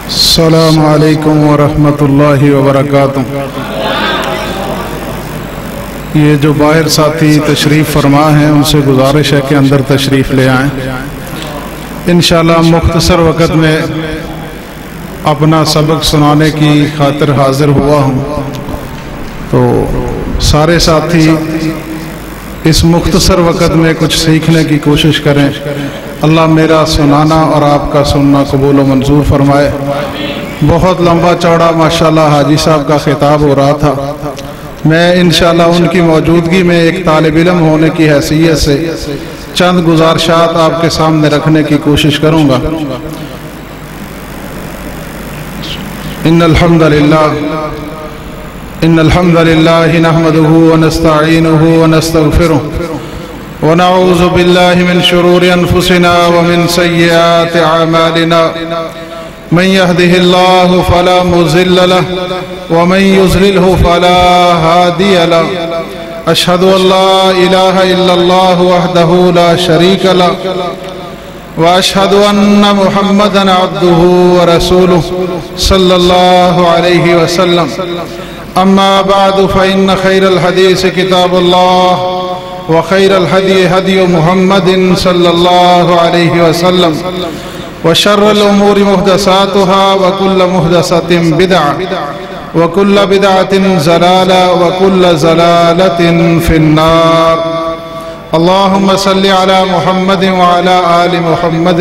السلام علیکم ورحمۃ اللہ وبرکاتہ۔ یہ جو باہر ساتھی تشریف فرما ہیں ان سے گزارش ہے کہ اندر تشریف لے آئیں۔ انشاءاللہ مختصر وقت میں اپنا سبق سنانے کی خاطر حاضر ہوا ہوں، تو سارے ساتھی اس مختصر وقت میں کچھ سیکھنے کی کوشش کریں۔ اللہ میرا سنانا اور آپ کا سننا قبول و منظور فرمائے۔ بہت لمبا چوڑا ماشاءاللہ حاجی صاحب کا خطاب ہو رہا تھا، میں انشاءاللہ ان کی موجودگی میں ایک طالب علم ہونے کی حیثیت سے چند گزارشات آپ کے سامنے رکھنے کی کوشش کروں گا۔ ان الحمد للہ نحمده ونستعینه ونستغفره ونعوذ بالله من شرور انفسنا ومن سیئات اعمالنا، من يهده الله فلا مضل له ومن يضلله فلا هادي له، اشهد ان لا اله الا الله وحده لا شريك له واشهد ان محمدا عبده ورسوله صلى الله عليه وسلم۔ اما بعد فان خير الحديث كتاب الله وخير الهدي هدي محمد صلى الله عليه وسلم، وشر الأمور محدثاتها وكل محدثة بدعة وكل بدعة ضلالة وكل ضلالة في النار۔ اللهم صل على محمد وعلى آل محمد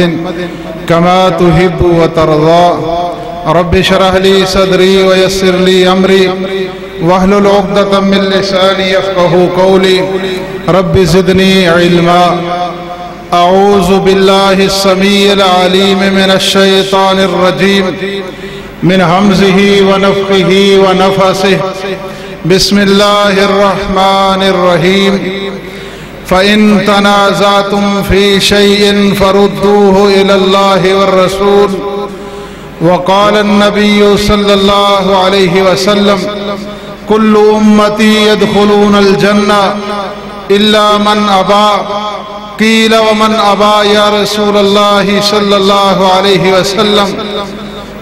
كما تحب وترضى۔ رب اشرح لي صدري ويسر لي أمري واحلل عقدة من لساني يفقهوا قولي، رب زدني علما۔ اعوذ باللہ السمیع العلیم من الشیطان الرجیم من حمزہ ونفخہ ونفثہ، بسم اللہ الرحمن الرحیم۔ فإن تنازعتم في شيء فردوه إلى الله والرسول، وقال النبي صلى الله عليه وسلم كل أمتي يدخلون الجنة إلا من أبى، قيل ومن أبى يا رسول الله صلى الله عليه وسلم؟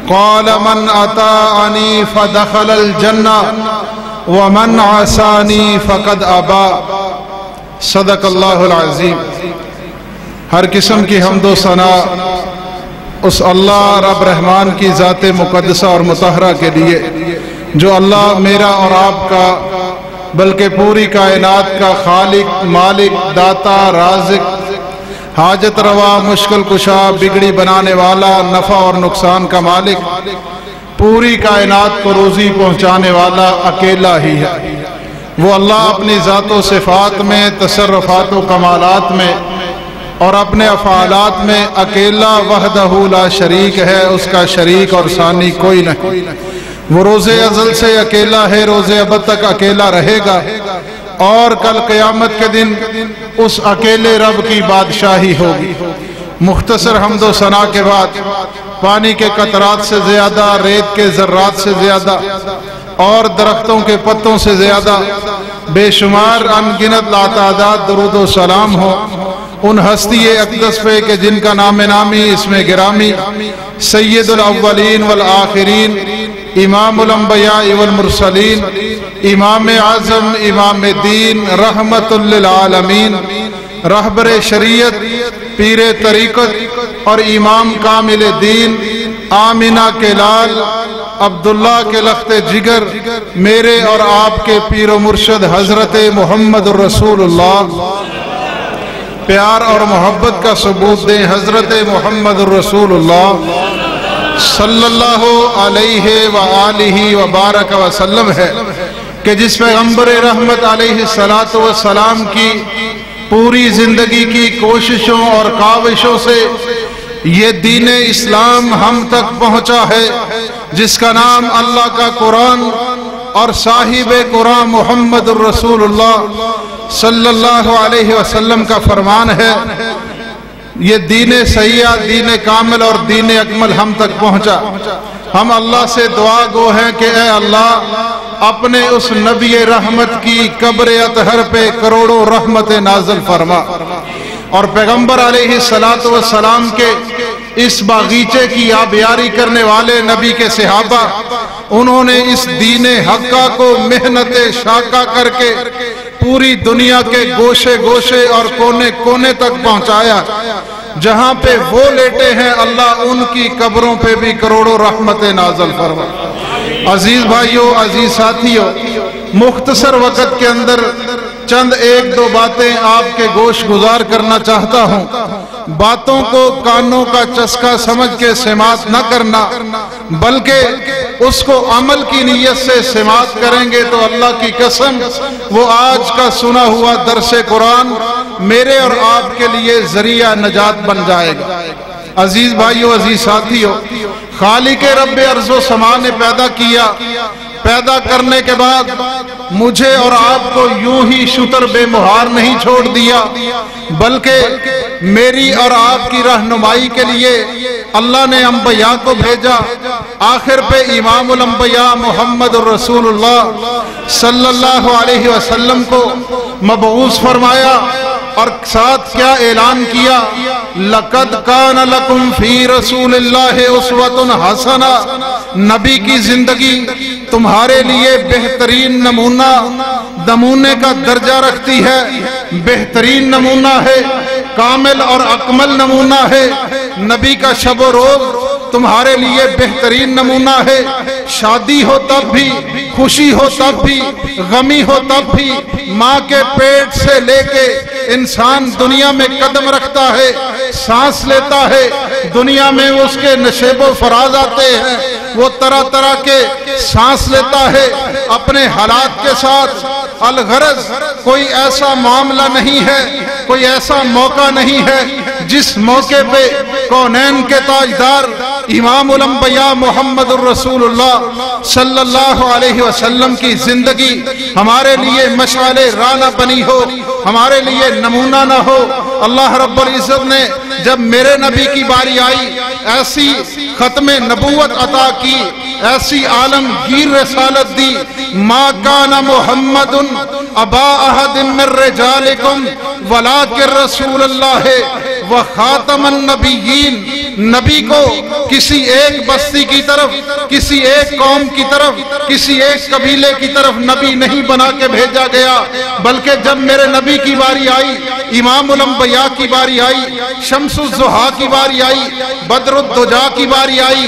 قال من أطاعني فدخل الجنة ومن عصاني فقد أبى۔ صدق اللہ العظیم۔ ہر قسم کی حمد و ثنا اس اللہ رب رحمان کی ذات مقدسہ اور مطہرہ کے لیے جو اللہ میرا اور آپ کا بلکہ پوری کائنات کا خالق، مالک، داتا، رازق، حاجت روا، مشکل کشا، بگڑی بنانے والا، نفع اور نقصان کا مالک، پوری کائنات کو روزی پہنچانے والا اکیلا ہی ہے۔ وہ اللہ اپنی ذات و صفات میں، تصرفات و کمالات میں اور اپنے افعالات میں اکیلا وحدہ لا شریک ہے، اس کا شریک اور ثانی کوئی نہیں۔ وہ روز ازل سے اکیلا ہے، روز ابد تک اکیلا رہے گا، اور کل قیامت کے دن اس اکیلے رب کی بادشاہی ہوگی۔ مختصر حمد و ثنا کے بعد پانی کے قطرات سے زیادہ، ریت کے ذرات سے زیادہ اور درختوں کے پتوں سے زیادہ بے شمار ان گنت لاتعداد درود و سلام ہو ان ہستی اقدس پہ کہ جن کا نام نامی اسم گرامی سید الاولین والآخرین، امام الانبیاء والمرسلین، امام اعظم، امام دین، رحمت للعالمین، رہبر شریعت، پیر طریقت اور امام کامل دین، آمنہ کے لال، عبداللہ کے لخت جگر، میرے اور آپ کے پیر و مرشد حضرت محمد الرسول اللہ۔ پیار اور محبت کا ثبوت دیں، حضرت محمد الرسول اللہ صلی اللہ علیہ وآلہ وبارک وسلم ہے کہ جس پیغمبر رحمت علیہ السلام کی پوری زندگی کی کوششوں اور کاوشوں سے یہ دین اسلام ہم تک پہنچا ہے، جس کا نام اللہ کا قرآن اور صاحب قرآن محمد الرسول اللہ صلی اللہ علیہ وسلم کا فرمان ہے۔ یہ دین سیاح، دین کامل اور دین اکمل ہم تک پہنچا۔ ہم اللہ سے دعا گو ہیں کہ اے اللہ اپنے اس نبی رحمت کی قبر اطہر پہ کروڑوں رحمت نازل فرما، اور پیغمبر علیہ السلام کے اس باغیچے کی آبیاری کرنے والے نبی کے صحابہ، انہوں نے اس دین حقہ کو محنت شاقہ کر کے پوری دنیا کے گوشے گوشے اور کونے کونے تک پہنچایا۔ جہاں پہ وہ لیٹے ہیں اللہ ان کی قبروں پہ بھی کروڑوں رحمت نازل فرما۔ عزیز بھائیوں، عزیز ساتھیوں، مختصر وقت کے اندر چند ایک دو باتیں آپ کے گوش گزار کرنا چاہتا ہوں۔ باتوں کو کانوں کا چسکا سمجھ کے سماعت نہ کرنا، بلکہ اس کو عمل کی نیت سے سماعت کریں گے تو اللہ کی قسم وہ آج کا سنا ہوا درس قرآن میرے اور آپ کے لیے ذریعہ نجات بن جائے گا۔ عزیز بھائیو، عزیز ساتھیو، خالق رب ارض و سما نے پیدا کیا، پیدا کرنے کے بعد مجھے اور آپ کو یوں ہی شتر بے مہار نہیں چھوڑ دیا، بلکہ میری اور آپ کی رہنمائی کے لیے اللہ نے انبیاء کو بھیجا۔ آخر پہ امام الانبیاء محمد الرسول اللہ صلی اللہ علیہ وسلم کو مبعوث فرمایا، اور ساتھ کیا اعلان کیا؟ لَقَدْ كَانَ لَكُمْ فِي رَسُولِ اللَّهِ أُسْوَةٌ حَسَنَةٌ، نبی کی زندگی تمہارے لیے بہترین نمونے کا درجہ رکھتی ہے، بہترین نمونہ ہے، کامل اور اکمل نمونہ ہے۔ نبی کا شب و روز تمہارے لیے بہترین نمونہ ہے، شادی ہو تب بھی، خوشی ہو تب بھی، غمی ہو تب بھی، ماں کے پیٹ سے لے کے انسان دنیا میں قدم رکھتا ہے، سانس لیتا ہے، دنیا میں اس کے نشیب و فراز آتے ہیں، وہ طرح طرح کے سانس لیتا ہے اپنے حالات کے ساتھ۔ الغرض کوئی ایسا معاملہ نہیں ہے، کوئی ایسا موقع نہیں ہے جس موقع پہ کونین کے تاجدار امام الانبیاء محمد الرسول اللہ صلی اللہ علیہ وسلم کی زندگی ہمارے لیے مشعل راہ نہ بنی ہو، ہمارے لیے نمونہ نہ ہو۔ اللہ رب العزت نے جب میرے نبی کی باری آئی، ایسی ختم نبوت عطا کی، ایسی عالمگیر رسالت دی، ما کان محمد ابا احد من رجالکم ولکن رسول اللہ وخاتم النبیین۔ نبی کو کسی ایک بستی کی طرف، کسی ایک قوم کی طرف، کسی ایک قبیلے کی طرف نبی نہیں بنا کے بھیجا گیا، بلکہ جب میرے نبی کی باری آئی، امام الانبیاء کی باری آئی، شمس الضحیٰ کی باری آئی، بدر الدجا کی باری آئی،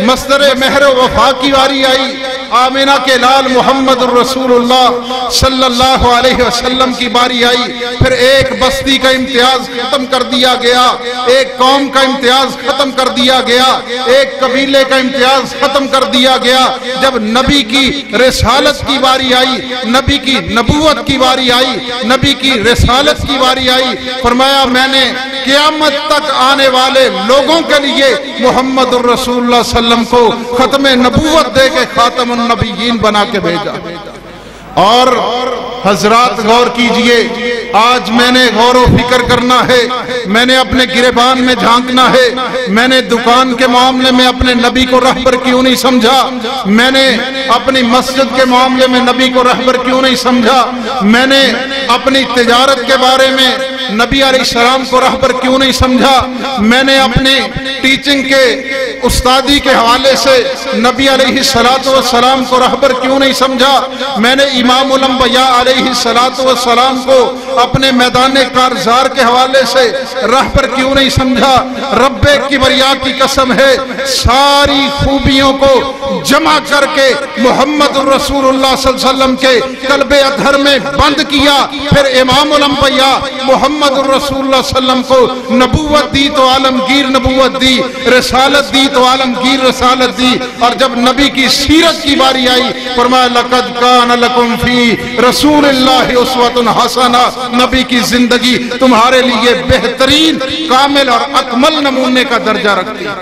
مصدر وفا کی باری آئی، آمینہ کے لال محمد الرسول اللہ صلی اللہ علیہ وسلم کی باری آئی، پھر ایک بستی کا امتیاز ختم کر دیا گیا، ایک قوم کا امتیاز ختم کر دیا گیا، ایک قبیلے کا امتیاز ختم کر دیا گیا۔ جب نبی کی رسالت کی باری آئی، نبی کی نبوت کی باری آئی، نبی کی رسالت کی باری آئی، فرمایا میں نے قیامت تک آنے والے لوگوں کے لیے محمد الرسول اللہ صلی اللہ علیہ وسلم کو ختم نبوت دے کے خاتم النبیین بنا کے بھیجا۔ اور حضرات غور کیجئے، آج میں نے غور و فکر کرنا ہے، میں نے اپنے گریبان میں جھانکنا ہے، میں نے دکان کے معاملے میں اپنے نبی کو رہبر کیوں نہیں سمجھا، میں نے اپنی مسجد کے معاملے میں نبی کو رہبر کیوں نہیں سمجھا، میں نے اپنی تجارت کے بارے میں نبی علیہ السلام کو رہبر کیوں نہیں سمجھا، میں نے اپنے ٹیچنگ کے استادی کے حوالے سے نبی علیہ السلام کو رہبر کیوں نہیں سمجھا، میں نے امام الانبیاء علیہ السلام کو اپنے میدان کارزار کے حوالے سے رہبر کیوں نہیں سمجھا۔ رب کبریا کی قسم ہے، ساری خوبیوں کو جمع کر کے محمد الرسول اللہ صلی اللہ علیہ وسلم کے قلب اطہر میں بند کیا، پھر امام الانبیاء محمد الرسول اللہ صلی اللہ علیہ وسلم کو نبوت دی تو عالمگیر نبوت دی، رسالت دی تو عالمگیر رسالت دی، اور جب نبی کی سیرت کی باری آئی فرمایا لقد کان لکم فی رسول اللہ اسوۃ حسنہ، نبی کی زندگی تمہارے لیے بہترین، کامل اور اکمل نمونے کا درجہ رکھتی ہے۔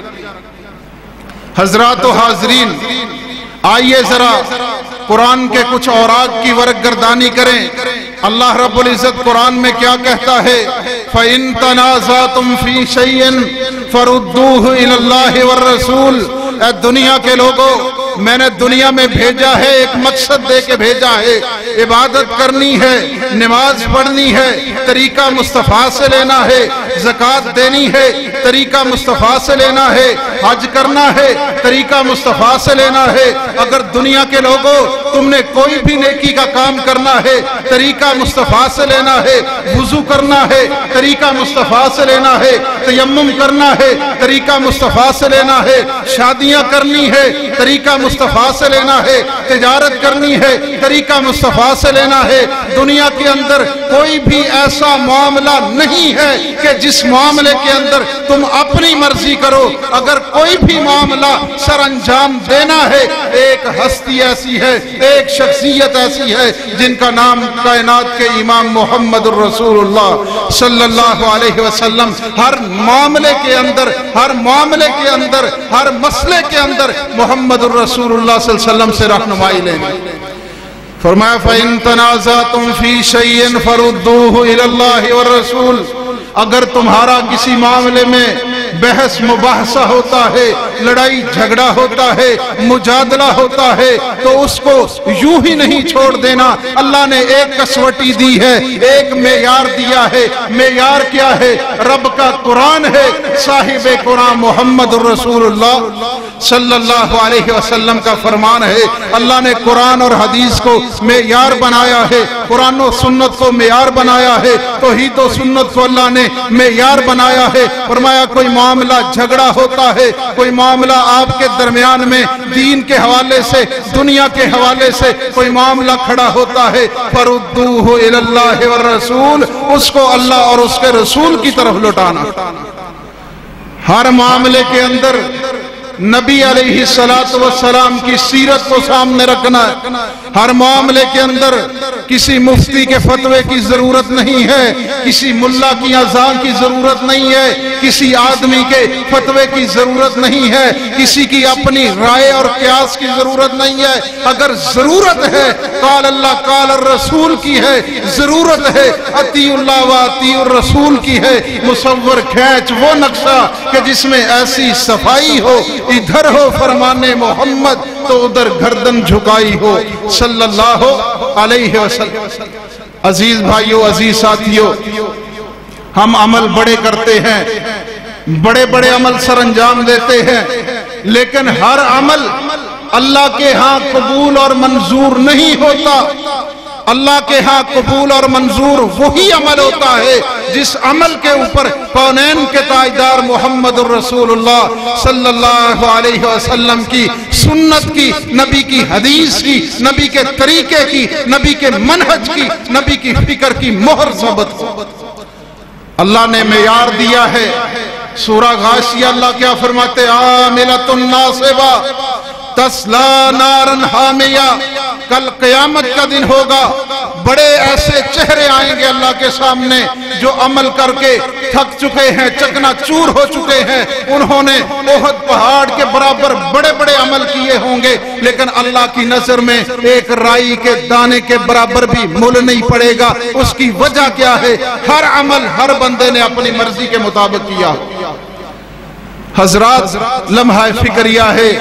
حضرات و حاضرین، آئیے ذرا قرآن کے کچھ اوراق کی ورق گردانی کریں۔ اللہ رب العزت قرآن میں کیا کہتا ہے؟ فَإِن تَنَازَعْتُمْ فِي شَيْءٍ فَرُدُّوهُ إِلَى اللَّهِ وَالرَّسُولِ۔ اے دنیا کے لوگوں، میں نے دنیا میں بھیجا ہے، ایک مقصد دے کے بھیجا ہے، عبادت کرنی ہے، نماز پڑھنی ہے، طریقہ مصطفیٰ سے لینا ہے، زکوٰۃ دینی ہے، طریقہ مصطفیٰ سے لینا ہے، حج کرنا ہے، طریقہ مصطفیٰ سے لینا ہے۔ اگر دنیا کے لوگوں تم نے کوئی بھی نیکی کا کام کرنا ہے، طریقہ مصطفیٰ سے لینا ہے، وضو کرنا ہے، طریقہ مصطفیٰ سے لینا ہے، تیمم کرنا ہے، طریقہ مصطفیٰ سے لینا ہے، شادیاں کرنی ہے، طریقہ مصطفیٰ سے لینا ہے، تجارت کرنی ہے، طریقہ مصطفیٰ سے لینا ہے۔ دنیا کے اندر کوئی بھی ایسا معاملہ نہیں ہے کہ جس معاملے کے اندر تم اپنی مرضی کرو۔ اگر کوئی بھی معاملہ سر انجام دینا ہے، ایک ہستی ایسی ہے، ایک شخصیت ایسی ہے جن کا نام کائنات کے امام محمد الرسول اللہ صلی اللہ علیہ وسلم ہر معاملے کے اندر، ہر مسئلے کے اندر محمد الرسول اللہ صلی اللہ علیہ وسلم سے رہنمائی لیں گے۔ فرمایا فَإِن تَنَازَعْتُمْ فِي شَيْءٍ فَرُدُّوهُ إِلَى اللَّهِ وَالرَّسُولِ، اگر تمہارا کسی معاملے میں بحث مباحثہ ہوتا ہے، لڑائی جھگڑا ہوتا ہے، مجادلہ ہوتا ہے، تو اس کو یوں ہی نہیں چھوڑ دینا۔ اللہ نے ایک کسوٹی دی ہے، ایک معیار دیا ہے۔ معیار کیا ہے؟ رب کا قرآن ہے، صاحب قرآن محمد الرسول اللہ صلی اللہ علیہ وسلم کا فرمان ہے۔ اللہ نے قرآن اور حدیث کو معیار بنایا ہے، قرآن و سنت کو معیار بنایا ہے، توحید و سنت کو اللہ نے معیار بنایا ہے۔ فرمایا کوئی معاملہ جھگڑا ہوتا ہے، کوئی معاملہ آپ کے درمیان میں دین کے حوالے سے، دنیا کے حوالے سے کوئی معاملہ کھڑا ہوتا ہے، فَرُدُّوهُ إِلَى اللَّهِ وَالرَّسُولِ، اس کو اللہ اور اس کے رسول کی طرف لوٹانا۔ ہر معاملے کے اندر نبی علیہ السلام کی سیرت کو سامنے رکھنا ہے۔ ہر معاملے کے اندر کسی مفتی کے فتوے کی ضرورت نہیں ہے، کسی ملا کی اذان کی ضرورت نہیں ہے، کسی آدمی کے فتوے کی ضرورت نہیں ہے، کسی کی اپنی رائے اور قیاس کی ضرورت نہیں ہے۔ اگر ضرورت ہے قال اللہ قال الرسول کی ہے، ضرورت ہے اطیع اللہ و اطیع الرسول کی ہے۔ مصور کھینچ وہ نقشہ کہ جس میں ایسی صفائی ہو، ادھر ہو فرمان محمد تو ادھر گردن جھکائی ہو صلی اللہ علیہ وسلم۔ عزیز بھائیو، عزیز ساتھیو، ہم عمل بڑے کرتے ہیں، بڑے بڑے عمل سر انجام دیتے ہیں، لیکن ہر عمل اللہ کے ہاں قبول اور منظور نہیں ہوتا۔ اللہ کے ہاں قبول اور منظور وہی عمل ہوتا ہے جس عمل کے اوپر کونین کے تاجدار محمد الرسول اللہ صلی اللہ علیہ وسلم کی سنت کی، نبی کی حدیث کی، نبی کے طریقے کی، نبی کے منہج کی، نبی کی فکر کی مہر ثابت ہو۔ اللہ نے معیار دیا ہے۔ سورہ غاشیہ اللہ کیا فرماتے؟ عاملۃ ناصبہ تسلا نارن حامیہ، کل قیامت کا دن ہوگا، بڑے ایسے چہرے آئیں گے اللہ کے سامنے جو عمل کر کے تھک چکے ہیں، چکنا چور ہو چکے ہیں، انہوں نے احد پہاڑ کے برابر بڑے بڑے عمل کیے ہوں گے، لیکن اللہ کی نظر میں ایک رائی کے دانے کے برابر بھی مول نہیں پڑے گا۔ اس کی وجہ کیا ہے؟ ہر عمل ہر بندے نے اپنی مرضی کے مطابق کیا۔ حضرات لمحہ فکریہ ہے،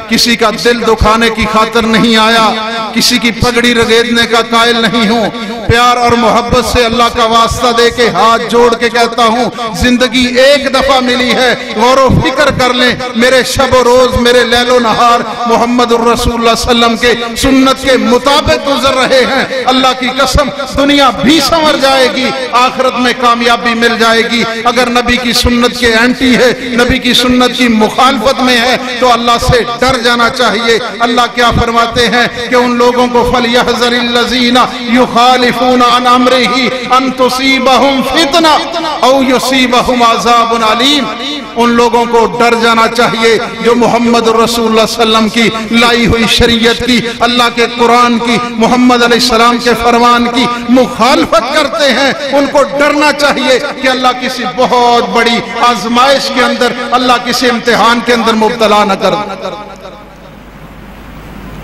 کسی کا دل دکھانے کی خاطر نہیں آیا، کسی کی پگڑی رگیدنے کا قائل نہیں ہوں، پیار اور محبت سے اللہ کا واسطہ دے کے ہاتھ جوڑ کے کہتا ہوں، زندگی ایک دفعہ ملی ہے، غور و فکر کر لیں، میرے شب و روز، میرے لیل و نہار محمد الرسول اللہ صلی اللہ علیہ وسلم کے سنت کے مطابق گزر رہے ہیں۔ اللہ کی قسم دنیا بھی سنور جائے گی، آخرت میں کامیابی مل جائے گی۔ اگر نبی کی سنت کے اینٹی ہے، نبی کی سنت کی مخالفت میں ہے، تو اللہ سے ڈر جانا چاہیے۔ اللہ کیا فرماتے ہیں کہ ان لوگوں کو فَلْيَحْذَرِ الَّذِينَ يُخَالِفُونَ عَنْ أَمْرِهِ أَن تُصِيبَهُمْ فِتْنَةٌ أَوْ يُصِيبَهُمْ عَذَابٌ أَلِيمٌ۔ ان لوگوں کو ڈر جانا چاہیے جو محمد رسول اللہ صلی اللہ علیہ وسلم کی لائی ہوئی شریعت کی، اللہ کے قرآن کی، محمد علیہ السلام کے فرمان کی مخالفت کرتے ہیں۔ ان کو ڈرنا چاہیے کہ اللہ کسی بہت بڑی آزمائش کے اندر، اللہ کسی امتحان کے اندر مبتلا نہ کر۔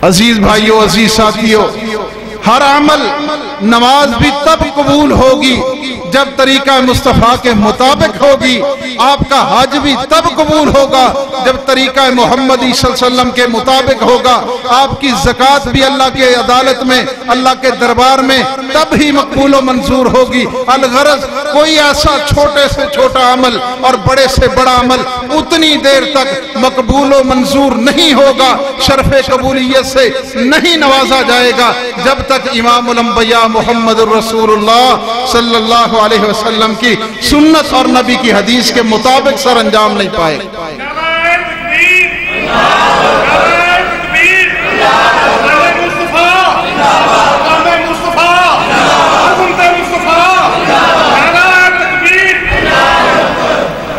عزیز بھائیو، عزیز ساتھیو، ہر عمل نماز بھی تب قبول ہوگی جب طریقہ مصطفیٰ کے مطابق ہوگی، آپ کا حج بھی تب قبول ہوگا جب طریقہ محمدی صلی اللہ علیہ وسلم کے مطابق ہوگا، آپ کی زکوٰۃ بھی اللہ کے عدالت میں، اللہ کے دربار میں تب ہی مقبول و منظور ہوگی۔ الغرض کوئی ایسا چھوٹے سے چھوٹا عمل اور بڑے سے بڑا عمل اتنی دیر تک مقبول و منظور نہیں ہوگا، شرف قبولیت سے نہیں نوازا جائے گا جب تک امام الانبیاء محمد الرسول اللہ صلی اللہ علیہ وسلم کی سنت اور نبی کی حدیث کے مطابق سر انجام نہیں پائے۔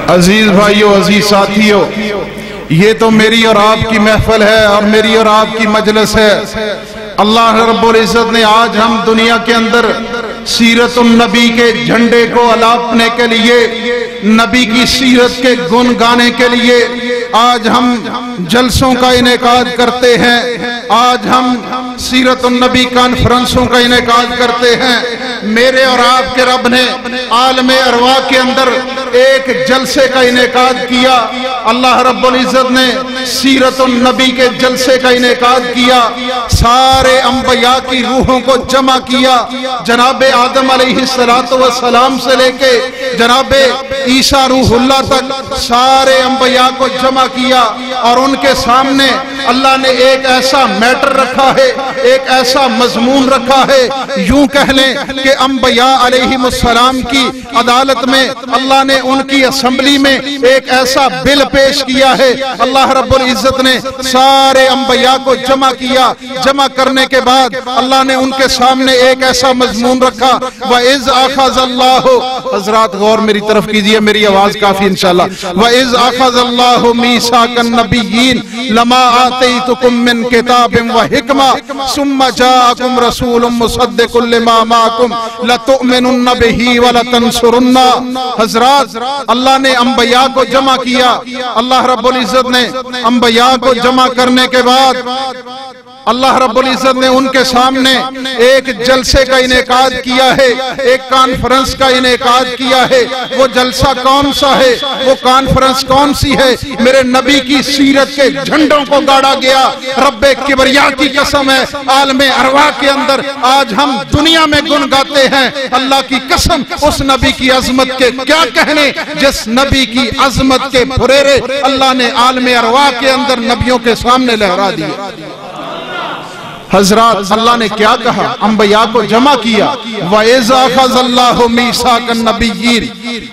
عزیز بھائیو، عزیز ساتھیو، یہ تو میری اور آپ کی محفل ہے اور میری اور آپ کی مجلس ہے۔ اللہ رب العزت نے آج ہم دنیا کے اندر سیرت النبی کے جھنڈے کو الاپنے کے لیے، نبی کی سیرت کے گن گانے کے لیے آج ہم جلسوں کا انعقاد کرتے ہیں، آج ہم سیرت النبی کانفرنسوں کا انعقاد کرتے ہیں۔ میرے اور آپ کے رب نے عالم ارواح کے اندر ایک جلسے کا انعقاد کیا، اللہ رب العزت نے سیرت النبی کے جلسے کا انعقاد کیا، سارے انبیاء کی روحوں کو جمع کیا، جناب آدم علیہ السلام سے لے کے جناب عیسیٰ روح اللہ تک سارے انبیاء کو جمع کیا، اور ان کے سامنے اللہ نے ایک ایسا میٹر رکھا ہے، ایک ایسا مضمون رکھا ہے، یوں کہہ لیں کہ انبیاء علیہ السلام کی عدالت میں اللہ نے ان کی اسمبلی میں ایک ایسا بل پیش کیا ہے۔ اللہ رب العزت نے سارے انبیاء کو جمع کیا، جمع کرنے کے بعد اللہ نے ان کے سامنے ایک ایسا مضمون رکھا، وَإِذْ أَخَذَ اللَّهُ، حضرات غور میری طرف کیجئے، میری آواز کافی انشاءاللہ، وَإِذْ أَخَذَ اللَّهُ مِيثَاقَ النَّبِيِّينَ لَمَا آتَيْتُكُم مِّن كِتَابٍ وَحِكْمَةٍ ثُمَّ جَاءَكُمْ رَسُولٌ مُصَدِّقٌ لِّمَا مَعَكُمْ لَتُؤْمِنُنَّ بِهِ وَلَتَنصُرُنَّهُ۔ حضرات اللہ نے انبیاء کو جمع کیا، اللہ رب العزت نے انبیاء کو جمع کرنے کے بعد اللہ رب العزت نے ان کے سامنے ایک جلسے کا انعقاد کیا ہے، ایک کانفرنس کا انعقاد کیا ہے۔ وہ جلسہ کون سا ہے، وہ کانفرنس کون سی ہے؟ میرے نبی کی سیرت کے جھنڈوں کو گاڑا گیا، رب کبریا کی قسم ہے، عالم ارواح کے اندر آج ہم دنیا میں گن گاتے ہیں، اللہ کی قسم اس نبی کی عظمت کے کیا کہنے، جس نبی کی عظمت کے پھریرے اللہ نے عالم ارواح کے اندر نبیوں کے سامنے لہرا دیے۔ حضرات اللہ نے کیا کہا، انبیاء کو جمع کیا، وَإِذْ أَخَذَ اللَّهُ مِيثَاقَ النَّبِيِّينَ،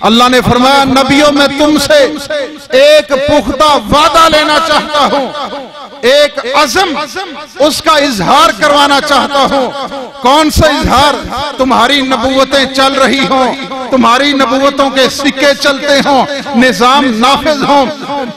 اللہ نے فرمایا نبیوں میں تم سے ایک پختہ وعدہ لینا چاہتا ہوں، ایک عزم اس کا اظہار کروانا چاہتا ہوں۔ کون سا اظہار؟ تمہاری نبوتیں چل رہی ہوں، تمہاری نبوتوں کے سکے چلتے ہوں، نظام نافذ ہوں،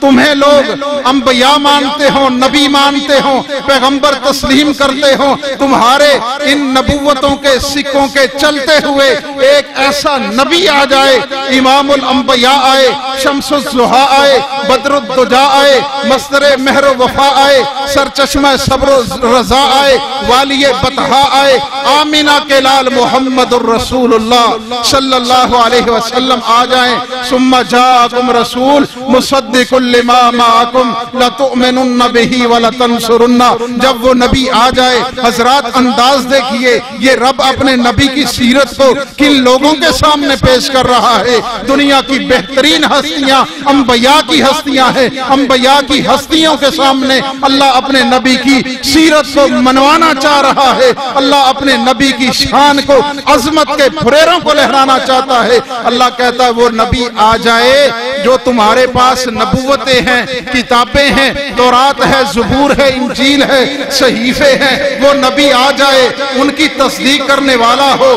تمہیں لوگ انبیاء مانتے ہوں، نبی مانتے ہوں، پیغمبر تسلیم کرتے ہوں، تمہارے ان نبوتوں کے سکوں کے چلتے ہوئے ایک ایسا نبی آ جائے، امام الانبیاء آئے، شمس الضحیٰ آئے، بدر الدجا آئے، مصدر مہر و وفا آئے، سرچشمہ صبر و رضا آئے، والی بطحا آئے، آمینہ کے لال محمد الرسول اللہ صلی اللہ علیہ وسلم آ جائیں۔ ثم جاءکم رسول مصدق لما معکم لتؤمنن بہ ولتنصرن، جب وہ نبی آ جائے حضرات انداز دیکھیے، یہ رب اپنے نبی کی سیرت کو کن لوگوں کے سامنے پیش کر رہا ہے۔ دنیا کی بہترین ہستیاں انبیاء کی ہستیاں ہیں، انبیاء کی ہستیوں کے سامنے اللہ اپنے نبی کی سیرت کو منوانا چاہ رہا ہے، اللہ اپنے نبی کی شان کو، عظمت کے پھریروں کو لہرانا چاہتا ہے۔ اللہ کہتا ہے وہ نبی آ جائے جو تمہارے پاس نبوتیں ہیں، کتابیں ہیں، تورات ہے، زبور ہے، انجیل ہے، صحیفے ہیں، وہ نبی آ جائے، ان کی تصدیق کرنے والا ہو،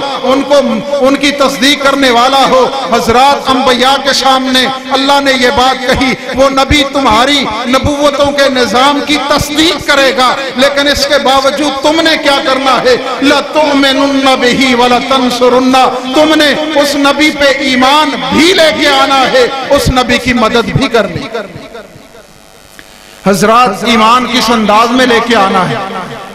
ان کی تصدیق کرنے والا ہو۔ حضرات انبیاء کے سامنے اللہ نے یہ بات کہی، وہ نبی تمہاری نبوتوں کے نظام کی تصدیق کرے گا، لیکن اس کے باوجود تم نے کیا کرنا ہے؟ لَتُؤْمِنُنَّ بِهِ وَلَتَنصُرُنَّ، تم نے اس نبی پہ ایمان بھی لے کے آنا ہے، اس نبی کی مدد بھی کرنی۔ حضرات ایمان کس انداز میں لے کے آنا ہے؟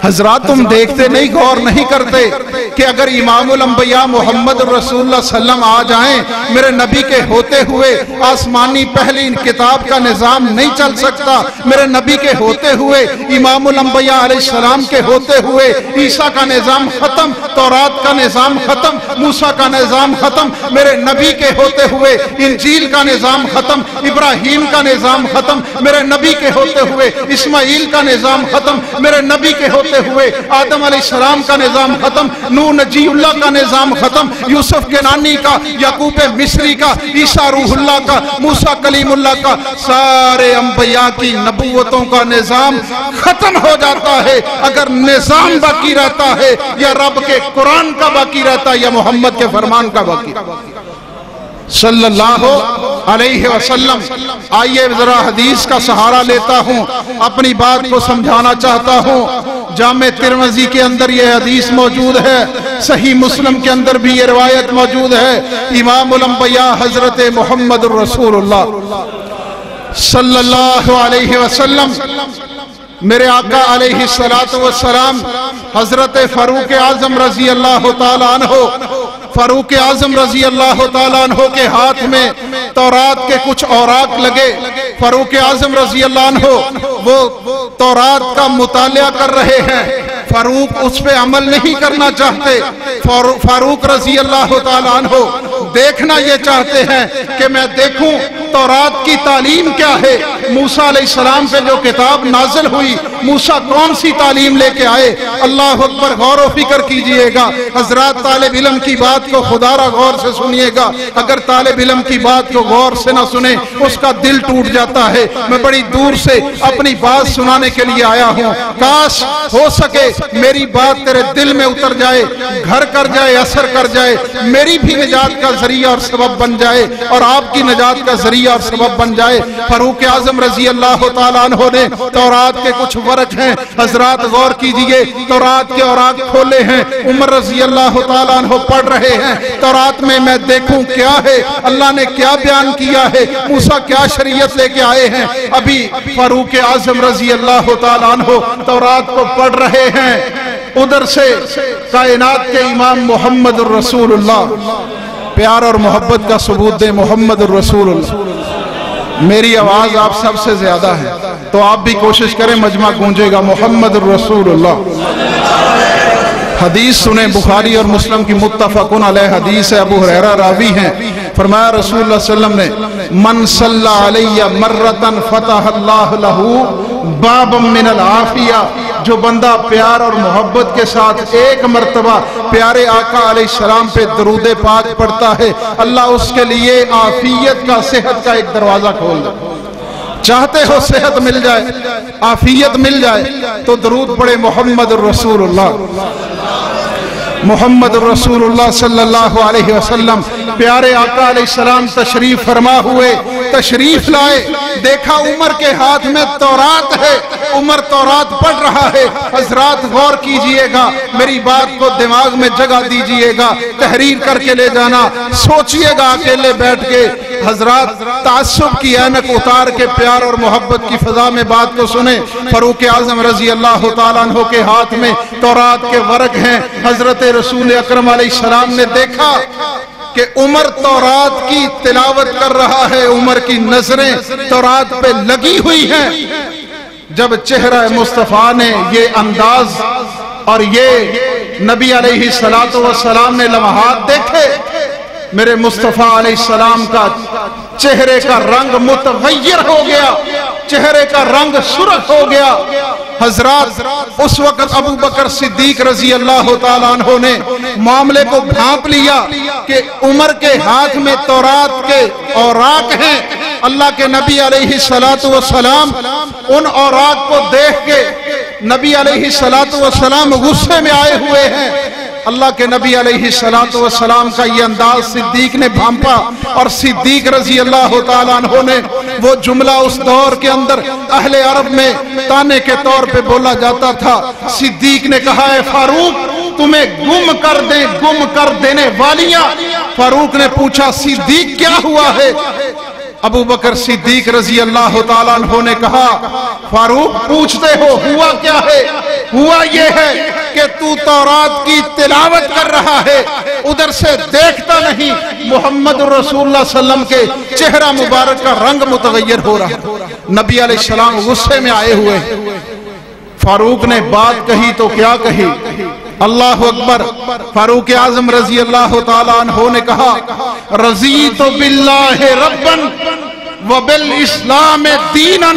حضرات تم دیکھتے نہیں، غور نہیں کرتے کہ اگر امام الانبیاء محمد رسول اللہ صلی اللہ علیہ وسلم آ جائیں، میرے نبی کے ہوتے ہوئے آسمانی پہلی کتاب کا نظام نہیں چل سکتا، میرے نبی کے ہوتے ہوئے امام الانبیاء علیہ السلام کے ہوتے ہوئے عیسیٰ کا نظام ختم، تورات کا نظام ختم، موسیٰ کا نظام ختم، میرے نبی کے ہوتے ہوئے انجیل کا نظام ختم، ابراہیم کا نظام ختم، میرے نبی کے ہوتے ہوئے اسماعیل کا نظام ختم، میرے نبی کے ہوتے ہوئے آدم علیہ السلام کا نظام ختم، نوح نجی اللہ کا نظام ختم، یوسف کنانی کا، یعقوب مصری کا، عیسیٰ روح اللہ کا، موسیٰ کلیم اللہ کا، سارے انبیاء کی نبوتوں کا نظام ختم ہو جاتا ہے۔ اگر نظام باقی رہتا ہے یا رب کے قرآن کا باقی رہتا ہے یا محمد کے فرمان کا باقی صلی اللہ علیہ وسلم۔ آئیے ذرا حدیث کا سہارا لیتا ہوں، اپنی بات کو سمجھانا چاہتا ہوں۔ جامع ترمذی کے اندر یہ حدیث موجود ہے، صحیح مسلم کے اندر بھی یہ روایت موجود ہے۔ امام الانبیاء حضرت محمد الرسول اللہ صلی اللہ علیہ وسلم، میرے آقا علیہ السلام، حضرت فاروق اعظم رضی اللہ تعالیٰ عنہ، فاروق اعظم رضی اللہ تعالیٰ عنہ کے ہاتھ میں تورات کے کچھ اوراق لگے۔ فاروق اعظم رضی اللہ عنہ وہ تورات کا مطالعہ کر رہے ہیں، فاروق اس پہ عمل نہیں کرنا چاہتے۔ فاروق رضی اللہ تعالیٰ عنہ دیکھنا یہ چاہتے ہیں کہ میں دیکھوں تورات کی تعلیم کیا ہے، موسیٰ علیہ السلام پہ جو کتاب نازل ہوئی، موسیٰ کون سی تعلیم لے کے آئے۔ اللہ اکبر، غور و فکر کیجئے گا حضرات، طالب علم کی بات کو خدا را غور سے سنیے گا، اگر طالب علم کی بات کو غور سے نہ سنے اس کا دل ٹوٹ جاتا ہے۔ میں بڑی دور سے اپنی بات سنانے کے لیے آیا ہوں، کاش ہو سکے میری بات تیرے دل میں اتر جائے، گھر کر جائے، اثر کر جائے، میری بھی نجات کا ذریعہ اور سبب بن جائے اور آپ کی نجات کا ذریعہ اور سبب بن جائے۔ فاروق اعظم رضی اللہ تعالیٰ عنہ نے تورات کے کچھ ورق ہیں، حضرات غور کیجئے، تورات کے اوراق کھولے ہیں، عمر رضی اللہ تعالیٰ عنہ پڑھ رہے ہیں، تورات میں میں دیکھوں کیا ہے، اللہ نے کیا بیان کیا ہے، موسیٰ کیا شریعت لے کے آئے ہیں۔ ابھی فاروق اعظم رضی اللہ تعالیٰ عنہ تورات کو پڑھ رہے ہیں، ادھر سے کائنات کے امام محمد الرسول اللہ، پیار اور محبت کا ثبوت دے محمد الرسول اللہ۔ میری آواز آپ سب سے زیادہ ہے تو آپ بھی کوشش کریں، مجمع گونجے گا محمد الرسول اللہ۔ حدیث سنیں، بخاری اور مسلم کی متفقن علیہ حدیث ہے، ابو ہریرہ راوی ہیں، فرمایا رسول اللہ صلی اللہ علیہ وسلم نے من صلی علیہ مرتن فتح اللہ لہو بابا من العافیہ، جو بندہ پیار اور محبت کے ساتھ ایک مرتبہ پیارے آقا علیہ السلام پہ درود پاک پڑھتا ہے، اللہ اس کے لیے عافیت کا، صحت کا ایک دروازہ کھول دے۔ چاہتے ہو صحت مل جائے، عافیت مل جائے تو درود پڑھے محمد الرسول اللہ، محمد الرسول اللہ صلی اللہ علیہ وسلم۔ پیارے آقا علیہ السلام تشریف فرما ہوئے، تشریف لائے، دیکھا عمر کے ہاتھ میں تورات ہے، عمر تورات پڑھ رہا ہے۔ حضرات غور کیجئے گا، میری بات کو دماغ میں جگہ دیجئے گا، تحریر کر کے لے جانا، سوچئے گا اکیلے بیٹھ کے۔ حضرات تعصب کی اینک اتار کے پیار اور محبت کی فضا میں بات کو سنیں۔ فاروق اعظم رضی اللہ تعالیٰ عنہ کے ہاتھ میں تورات کے ورق ہیں، حضرت رسول اکرم علیہ السلام نے دیکھا کہ عمر تورات کی تلاوت کر رہا ہے، عمر کی نظریں تورات پہ لگی ہوئی ہیں۔ جب چہرہ مصطفیٰ نے یہ انداز اور یہ نبی علیہ السلام نے لمحات دیکھے، میرے مصطفیٰ علیہ السلام کا چہرے کا رنگ متغیر ہو گیا، چہرے کا رنگ سرخ ہو گیا۔ حضرات اس وقت ابو بکر صدیق رضی اللہ تعالیٰ عنہ نے معاملے کو بھانپ لیا کہ عمر کے ہاتھ میں تورات کے اوراق ہیں۔ اللہ کے نبی علیہ السلام ان اوراق کو دیکھ کے نبی علیہ السلام غصے میں آئے ہوئے ہیں۔ اللہ کے نبی علیہ السلام کا یہ انداز صدیق نے بھانپا، اور صدیق رضی اللہ تعالیٰ عنہ نے وہ جملہ اس دور کے اندر اہل عرب میں تانے کے طور پہ بولا جاتا تھا۔ صدیق نے کہا ہے فاروق تمہیں گم کر دیں، گم کر دینے والیاں۔ فاروق نے پوچھا صدیق کیا ہوا ہے؟ ابو بکر صدیق رضی اللہ تعالیٰ عنہ نے کہا فاروق پوچھتے ہو ہوا کیا ہے؟ ہوا یہ ہے کہ تو تورات کی تلاوت کر رہا ہے، ادھر سے دیکھتا نہیں محمد رسول اللہ صلی اللہ علیہ وسلم کے چہرہ مبارک کا رنگ متغیر ہو رہا۔ نبی علیہ السلام غصے میں آئے ہوئے، فاروق نے بات کہی تو کیا کہی؟ اللہ اکبر۔ فاروق اعظم رضی اللہ تعالیٰ عنہ نے کہا رضیت باللہ ربا وبالاسلام دینا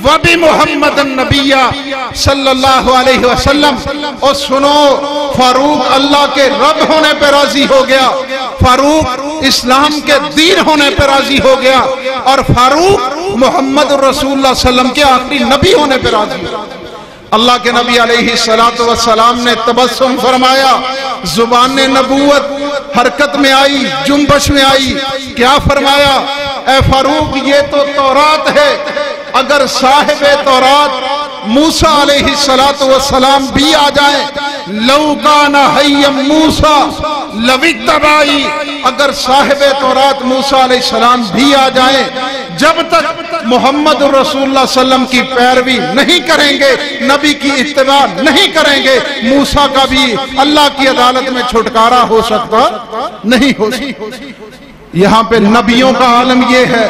وبمحمد النبی صلی اللہ علیہ وسلم۔ اور سنو، فاروق اللہ کے رب ہونے پہ راضی ہو گیا، فاروق اسلام کے دین ہونے پہ راضی ہو گیا، اور فاروق محمد رسول اللہ صلی اللہ علیہ وسلم کے آخری نبی ہونے پہ راضی ہو۔ اللہ کے نبی علیہ السلام نے تبسم فرمایا، زبان نبوت حرکت میں آئی، جنبش میں آئی۔ کیا فرمایا؟ اے فاروق، یہ تو تورات ہے، اگر صاحب تورات موسیٰ علیہ السلام بھی آ جائیں، لو کان حیا موسیٰ لو اتبعی، اگر صاحب تورات موسیٰ علیہ السلام بھی آ جائیں، جب تک محمد رسول اللہ صلی اللہ علیہ وسلم کی پیروی نہیں کریں گے، نبی کی اتباع نہیں کریں گے، موسیٰ کا بھی اللہ کی عدالت میں چھٹکارا ہو سکتا نہیں ہو سکتا۔ یہاں پہ نبیوں کا عالم یہ ہے،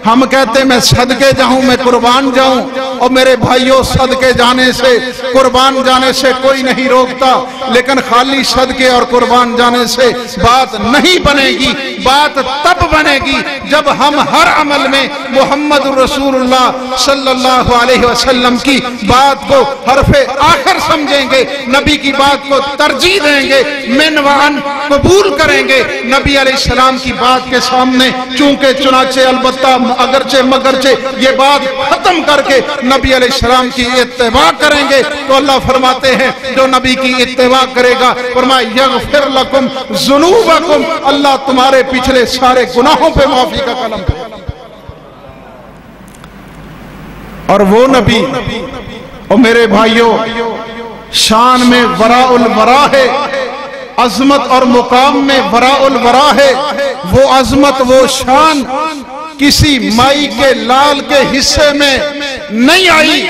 ہم کہتے ہیں میں صدقے جاؤں، میں قربان جاؤں، اور میرے بھائیوں صدقے جانے سے، قربان جانے سے کوئی نہیں روکتا، لیکن خالی صدقے اور قربان جانے سے بات نہیں بنے گی۔ بات تب بنے گی جب ہم ہر عمل میں محمد رسول اللہ صلی اللہ علیہ وسلم کی بات کو حرف آخر سمجھیں گے، نبی کی بات کو ترجیح دیں گے، من وعن قبول کریں گے۔ نبی علیہ السلام کی بات کے سامنے چونکہ چنانچہ البتہ اگرچہ مگرچہ یہ بات ختم کر کے نبی علیہ السلام کی اتباع کریں گے، تو اللہ فرماتے ہیں جو نبی کی اتباع کرے گا، فرمایا یغفر لکم ذنوبکم، اللہ تمہارے پچھلے سارے گناہوں پہ معافی کا کلم پہ۔ اور وہ نبی، اور میرے بھائیوں، شان میں وراء الورا ہے، عظمت اور مقام میں وراء الورا ہے۔ وہ عظمت، وہ شان کسی مائی کے لال کے حصے میں نہیں آئی،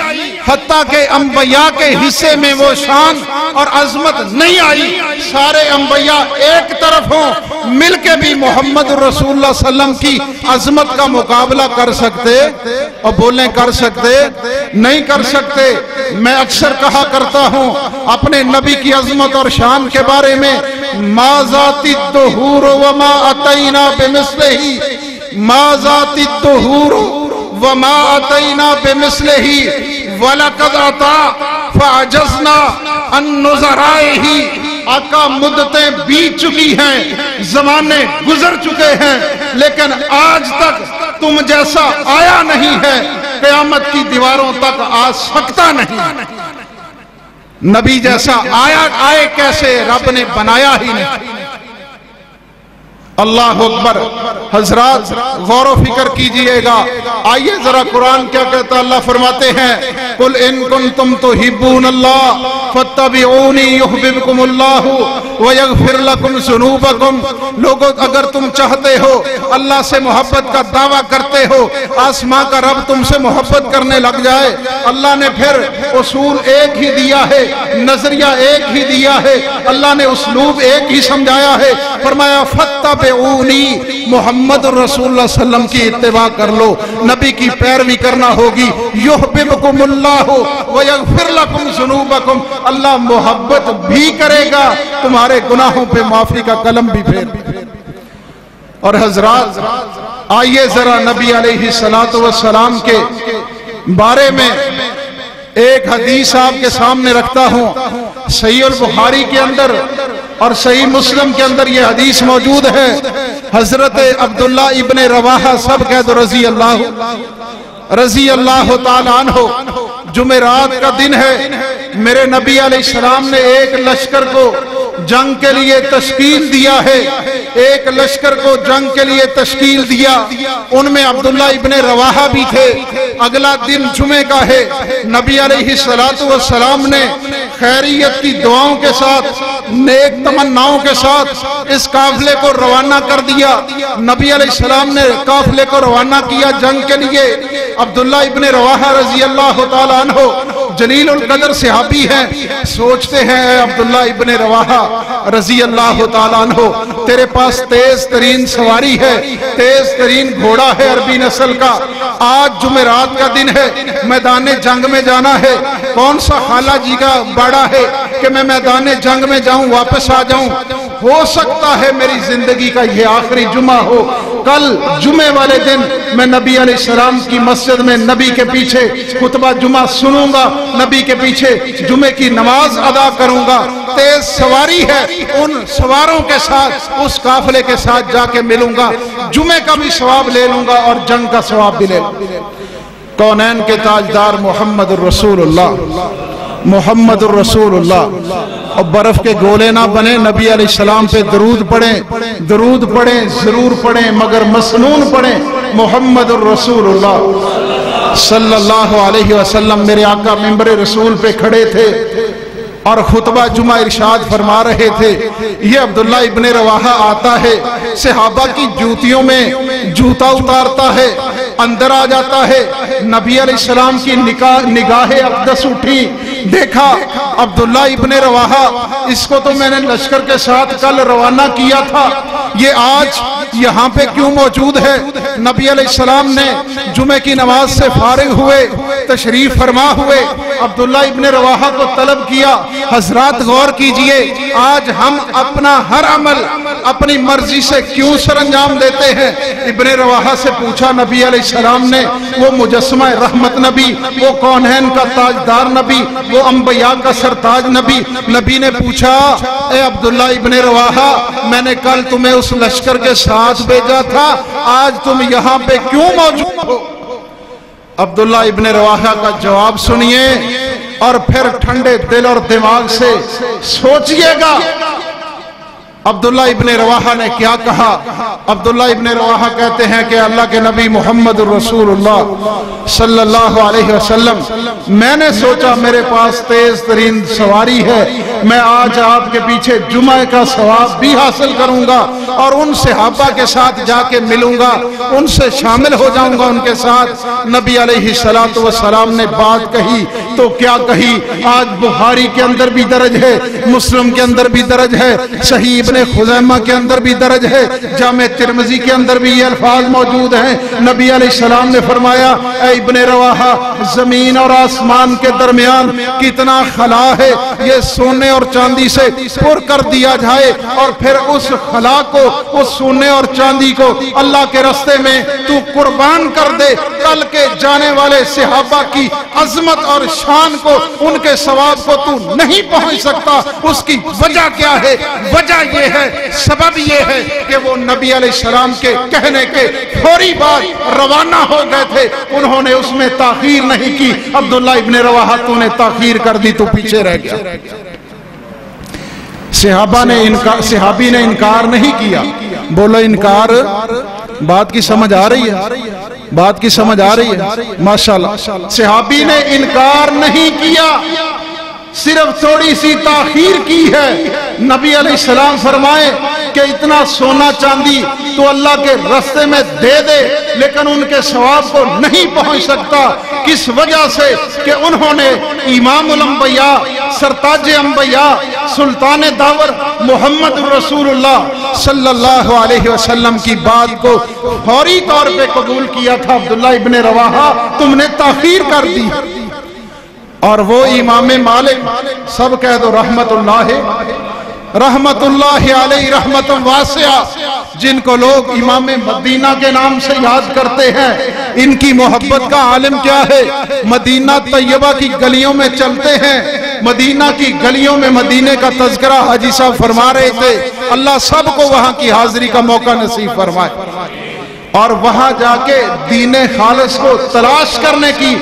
حتیٰ کہ انبیاء کے حصے میں وہ شان اور عظمت نہیں آئی۔ سارے انبیاء ایک طرف ہوں، مل کے بھی محمد رسول اللہ صلی اللہ علیہ وسلم کی عظمت کا مقابلہ کر سکتے؟ اور بولیں کر سکتے؟ نہیں کر سکتے۔ میں اکثر کہا کرتا ہوں اپنے نبی کی عظمت اور شان کے بارے میں، ما ذات الدہور وما اتینا بمثلہ، ما ذات الدہور وما اتینا بمثلہ وَلَقَدْ عَطَا فَعَجَزْنَا عَن نُظَرَائِهِ۔ آقا مدتیں بیت چکی ہیں، زمانے گزر چکے ہیں، لیکن آج تک تم جیسا آیا نہیں ہے، قیامت کی دیواروں تک آ سکتا نہیں۔ نبی جیسا آئے کیسے؟ رب نے بنایا ہی نہیں۔ اللہ اکبر۔ حضرات غور و فکر کیجئے گا، آئیے ذرا قرآن کیا کہتا ہے۔ اللہ فرماتے ہیں قُلْ إِن كُنْتُمْ تُحِبُّونَ اللَّهَ فَاتَّبِعُونِي يُحْبِبْكُمُ اللَّهُ وَيَغْفِرْ لَكُمْ ذُنُوبَكُمْ۔ لوگوں اگر تم چاہتے ہو، اللہ سے محبت کا دعویٰ کرتے ہو، آسماں کا رب تم سے محبت کرنے لگ جائے، اللہ نے پھر اصول ایک ہی دیا ہے، نظریہ ایک ہی دیا ہے، اللہ نے اسلوب ایک ہی سمجھایا ہے۔ فرمایا فَاتَّبِعُونِي، محمد رسول اللہ صلی اللہ علیہ وسلم کی اتباع کر لو، نبی کی پیروی کرنا ہوگی۔ یحببکم اللہ ویغفر لکم ذنوبکم، اللہ محبت بھی کرے گا، تمہارے گناہوں پہ معافی کا قلم بھی پھیر۔ اور حضرات آئیے ذرا نبی علیہ السلام کے بارے میں ایک حدیث آپ کے سامنے رکھتا ہوں۔ صحیح البخاری کے اندر اور صحیح مسلم کے اندر یہ حدیث موجود ہے۔ حضرت عبداللہ ابن رواحہ، سب کہہ دو رضی اللہ تعالیٰ عنہ۔ جمعرات کا دن ہے، میرے نبی علیہ السلام نے ایک لشکر کو جنگ کے لیے تشکیل دیا ہے، ایک لشکر کو جنگ کے لیے تشکیل دیا، ان میں عبداللہ ابن رواحہ بھی تھے۔ اگلا دن جمعہ کا ہے، نبی علیہ السلام نے خیریت کی دعاؤں کے ساتھ، نیک تمناؤں کے ساتھ اس قافلے کو روانہ کر دیا۔ نبی علیہ السلام نے قافلے کو روانہ کیا جنگ کے لیے۔ عبداللہ ابن رواحہ رضی اللہ تعالیٰ عنہ جلیل القدر صحابی ہیں، سوچتے ہیں اے عبداللہ ابن رواحہ رضی اللہ تعالیٰ عنہ، تیرے پاس تیز ترین سواری ہے، تیز ترین گھوڑا ہے عربی نسل کا، آج جمعرات کا دن ہے، میدان جنگ میں جانا ہے، کون سا خالہ جی کا باڑا ہے کہ میں میدان جنگ میں جاؤں واپس آ جاؤں؟ ہو سکتا ہے میری زندگی کا یہ آخری جمعہ ہو، کل جمعے والے دن میں نبی علیہ السلام کی مسجد میں نبی کے پیچھے خطبہ جمعہ سنوں گا، نبی کے پیچھے جمعے کی نماز ادا کروں گا، تیز سواری ہے، ان سواروں کے ساتھ اس قافلے کے ساتھ جا کے ملوں گا، جمعے کا بھی ثواب لے لوں گا اور جنگ کا ثواب بھی لے لوں گا۔ کونین کے تاجدار محمد الرسول اللہ، محمد الرسول اللہ، اور برف کے گولے نہ بنے، نبی علیہ السلام پہ درود پڑھیں، درود پڑھیں، ضرور پڑھیں مگر مسنون پڑھیں۔ محمد الرسول اللہ صلی اللہ علیہ وسلم، میرے آقا ممبر رسول پہ کھڑے تھے اور خطبہ جمعہ ارشاد فرما رہے تھے، یہ عبداللہ ابن رواحہ آتا ہے، صحابہ کی جوتیوں میں جوتا اتارتا ہے، اندر آ جاتا ہے، نبی علیہ السلام کی نگاہ اقدس اٹھی، دیکھا عبداللہ ابن رواحہ، اس کو تو میں نے لشکر کے ساتھ کل روانہ کیا تھا، یہ آج یہاں پہ کیوں موجود ہے؟ نبی علیہ السلام نے جمعہ کی نماز سے فارغ ہوئے، تشریف فرما ہوئے، عبداللہ ابن رواحہ کو طلب کیا، حضرات غور کیجئے، آج ہم اپنا ہر عمل اپنی مرضی سے کیوں سر انجام دیتے ہیں؟ ابن رواحہ سے پوچھا نبی علیہ السلام نے، وہ مجسمہ رحمت نبی، وہ کونین کا تاجدار نبی، وہ انبیاء کا سرتاج نبی، نبی نے پوچھا اے عبداللہ ابن رواحہ، میں نے کل تمہیں اس لشکر کے ساتھ بھیجا تھا، آج تم یہاں پہ کیوں موجود ہو؟ عبداللہ ابن رواحہ کا جواب سنیے اور پھر ٹھنڈے دل اور دماغ سے سوچئے گا عبداللہ ابن رواحہ نے کیا کہا۔ عبداللہ ابن رواحہ کہتے ہیں کہ اللہ کے نبی محمد الرسول اللہ صلی اللہ علیہ وسلم، میں نے سوچا میرے پاس تیز ترین سواری ہے، میں آج آپ کے پیچھے جمعہ کا ثواب بھی حاصل کروں گا اور ان صحابہ کے ساتھ جا کے ملوں گا، ان سے شامل ہو جاؤں گا ان کے ساتھ۔ نبی علیہ السلام نے بات کہی تو کیا کہی، آج بخاری کے اندر بھی درج ہے، مسلم کے اندر بھی درج ہے، صحیح ابن خزیمہ کے اندر بھی درج ہے، جامع ترمذی کے اندر بھی یہ الفاظ موجود ہیں۔ نبی علیہ السلام نے فرمایا اے ابن رواحہ، زمین اور آسمان کے درمیان کتنا خلا ہے، یہ سونے اور چاندی سے پر کر دیا جائے اور پھر اس خلا کو، اس سونے اور چاندی کو اللہ کے راستے میں تو قربان کر دے، کل کے جانے والے صحابہ کی عظمت اور شان کو، ان کے ثواب کو تو نہیں پہنچ سکتا۔ اس کی وجہ کیا ہے؟ وجہ یہ ہے، سبب یہ ہے کہ وہ نبی علیہ السلام کے کہنے کے فوری بعد روانہ ہو گئے تھے، انہوں نے اس میں تاخیر نہیں کی۔ عبداللہ ابن رواحہ تو نے تاخیر کر دی تو پیچھے رہ گیا۔ صحابی نے انکار نہیں کیا، بولو انکار، بات کی سمجھ آ رہی ہے؟ بات کی سمجھ آ رہی ہے؟ ماشاءاللہ، صحابی نے انکار نہیں کیا، صرف تھوڑی سی تاخیر کی ہے۔ نبی علیہ السلام فرمائے کہ اتنا سونا چاندی تو اللہ کے راستے میں دے دے، لیکن ان کے ثواب کو نہیں پہنچ سکتا۔ کس وجہ سے؟ کہ انہوں نے امام الانبیاء، سرتاج انبیاء، سلطان داور محمد رسول اللہ صلی اللہ علیہ وسلم کی بات کو فوری طور پہ قبول کیا تھا۔ عبداللہ ابن رواحہ تم نے تاخیر کر دی۔ اور وہ امام مالک، سب کہہ دو رحمت اللہ علیہ، رحمت واسعہ، جن کو لوگ امام مدینہ کے نام سے یاد کرتے ہیں، ان کی محبت کا عالم کیا ہے؟ مدینہ طیبہ کی گلیوں میں چلتے ہیں، مدینہ کی گلیوں میں مدینے کا تذکرہ حاجی صاحب فرما رہے تھے، اللہ سب کو وہاں کی حاضری کا موقع نصیب فرمائے اور وہاں جا کے دین خالص کو تلاش کرنے کی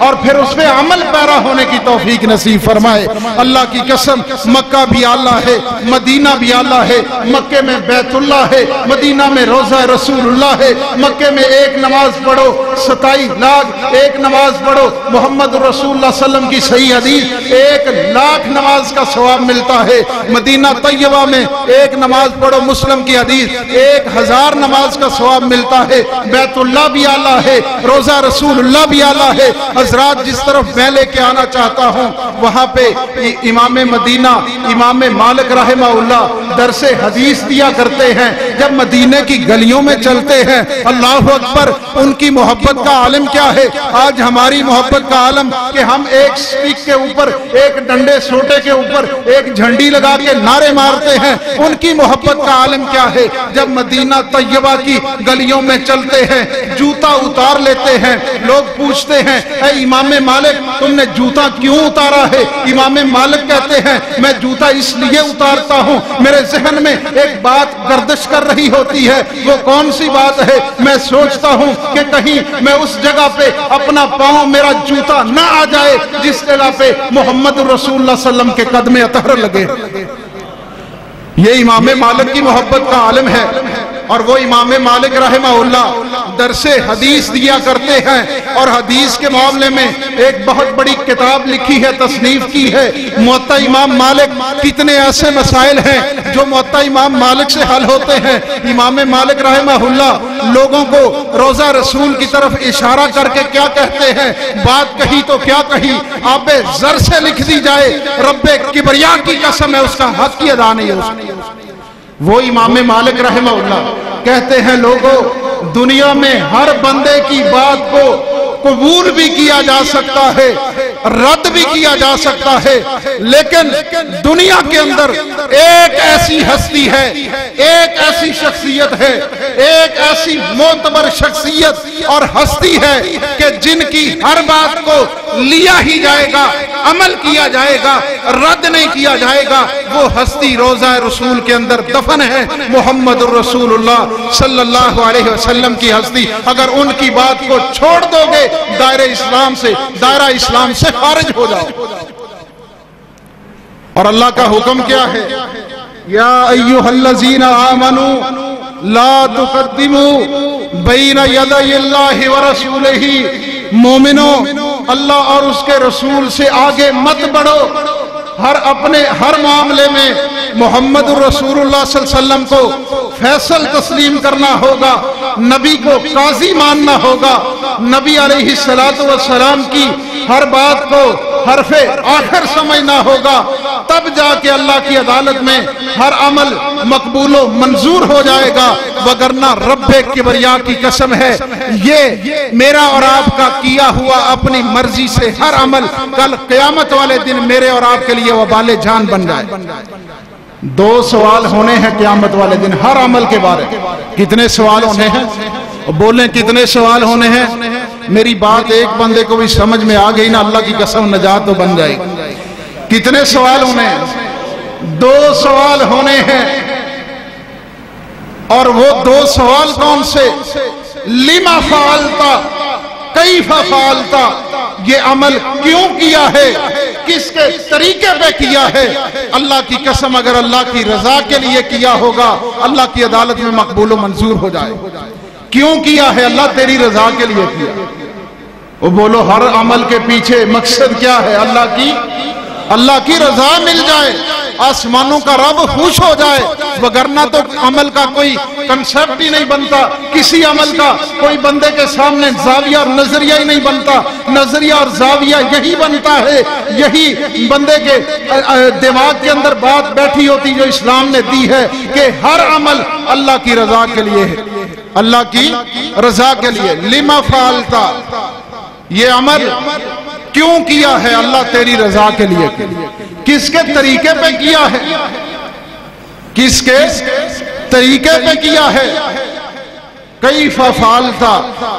اور پھر اس پہ عمل پیرا ہونے کی توفیق نصیب فرمائے۔ اللہ کی قسم، مکہ بھی اعلیٰ ہے، مدینہ بھی اعلیٰ ہے، مکے میں بیت اللہ ہے، مدینہ میں روضہ رسول اللہ ہے، مکے میں ایک نماز پڑھو 27 لاکھ، ایک نماز پڑھو محمد رسول اللہ صلی اللہ علیہ وسلم کی صحیح حدیث 1 لاکھ نماز کا ثواب ملتا ہے۔ مدینہ طیبہ میں ایک نماز پڑھو مسلم کی حدیث 1000 نماز کا ثواب ملتا ہے۔ بیت اللہ بھی اعلیٰ ہے، روضہ رسول اللہ بھی اعلیٰ ہے، حضرات جس طرف میں لے کے آنا چاہتا ہوں وہاں پہ امام مدینہ امام مالک رحمہ اللہ درس حدیث دیا کرتے ہیں. جب مدینے کی گلیوں میں چلتے ہیں اللہ اکبر ان کی محبت کا عالم کیا ہے. آج ہماری محبت کا عالم کہ ہم ایک سٹک کے اوپر ایک ڈنڈے سوٹے کے اوپر ایک جھنڈی لگا کے نعرے مارتے ہیں. ان کی محبت کا عالم کیا ہے. جب مدینہ طیبہ کی گلیوں میں چلتے ہیں جوتا اتار لیتے ہیں. لوگ پوچھتے ہیں اے امام مالک تم نے جوتا کیوں اتارا ہے. امام مالک کہتے ہیں میں جوتا اس لیے اتارتا ہوں میرے ذہن میں ایک بات گردش کر رہی ہوتی ہے. وہ کون سی بات ہے. میں سوچتا ہوں کہ کہیں میں اس جگہ پہ اپنا پاؤں میرا جوتا نہ آ جائے جس جگہ پہ محمد رسول اللہ صلی اللہ علیہ وسلم کے قدم اطہر لگے. یہ امام مالک کی محبت کا عالم ہے. اور وہ امام مالک رحمہ اللہ درس حدیث دیا کرتے ہیں اور حدیث کے معاملے میں ایک بہت بڑی کتاب لکھی ہے تصنیف کی ہے موطا امام مالک. کتنے ایسے مسائل ہیں جو موطا امام مالک سے حل ہوتے ہیں. امام مالک رحمہ اللہ لوگوں کو روضہ رسول کی طرف اشارہ کر کے کیا کہتے ہیں. بات کہی تو کیا کہی آب زر سے لکھ دی جائے رب کبریا کی قسم ہے اس کا حق کی ادا نہیں ہے. وہ امام مالک رحمہ اللہ کہتے ہیں لوگوں دنیا میں ہر بندے کی بات کو قبول بھی کیا جا سکتا ہے رد بھی کیا جا سکتا ہے لیکن دنیا کے اندر ایک ایسی ہستی ہے ایک ایسی شخصیت ہے ایک ایسی معتبر شخصیت اور ہستی ہے کہ جن کی ہر بات کو لیا ہی جائے گا عمل کیا جائے گا رد نہیں کیا جائے گا. وہ ہستی روضہ رسول کے اندر دفن ہے محمد الرسول اللہ صلی اللہ علیہ وسلم کی ہستی. اگر ان کی بات کو چھوڑ دو گے دائرہ اسلام سے خارج ہو جاؤ. اور اللہ کا حکم کیا ہے یا ایھا الذین آمنوا لا تقدموا بین یدی اللہ ورسولہ. مومنوں اللہ اور اس کے رسول سے آگے مت بڑھو. ہر معاملے میں محمد الرسول اللہ صلی اللہ علیہ وسلم کو فیصل تسلیم کرنا ہوگا. نبی کو قاضی ماننا ہوگا. نبی علیہ السلام کی ہر بات کو حرف آخر سمجھنا ہوگا. تب جا کے اللہ کی عدالت میں ہر عمل مقبول و منظور ہو جائے گا. وگرنہ رب کبریا کی قسم ہے یہ میرا اور آپ کا کیا ہوا اپنی مرضی سے ہر عمل کل قیامت والے دن میرے اور آپ کے لیے وبال جان بن جائے. 2 سوال ہونے ہیں قیامت والے دن ہر عمل کے بارے. کتنے سوال ہونے ہیں بولیں کتنے سوال ہونے ہیں. میری بات ایک بندے کو بھی سمجھ میں آ گئی نا اللہ کی قسم نجات تو بن جائے گی. کتنے سوال ہونے ہیں 2 سوال ہونے ہیں. اور وہ 2 سوال کون سے لما فعلتا کیف فعلتا. یہ عمل کیوں کیا ہے کس کے طریقے پہ کیا ہے. اللہ کی قسم اگر اللہ کی رضا کے لیے کیا ہوگا اللہ کی عدالت میں مقبول و منظور ہو جائے. کیوں کیا ہے اللہ تیری رضا کے لیے کیا. وہ بولو ہر عمل کے پیچھے مقصد کیا ہے اللہ کی رضا مل جائے آسمانوں کا رب خوش ہو جائے. وگرنہ تو عمل کا کوئی کنسپٹ ہی نہیں بنتا. کسی عمل کا کوئی بندے کے سامنے زاویہ اور نظریہ ہی نہیں بنتا. نظریہ اور زاویہ یہی بنتا ہے. یہی بندے کے دماغ کے اندر بات بیٹھی ہوتی جو اسلام نے دی ہے کہ ہر عمل اللہ کی رضا کے لیے ہے. اللہ کی رضا کے لیے. لما فعلتا یہ عمل کیوں کیا ہے اللہ تیری رضا کے لیے. کس کے طریقے پہ کیا ہے کس کے طریقے پہ کیا ہے. کیف فعلتا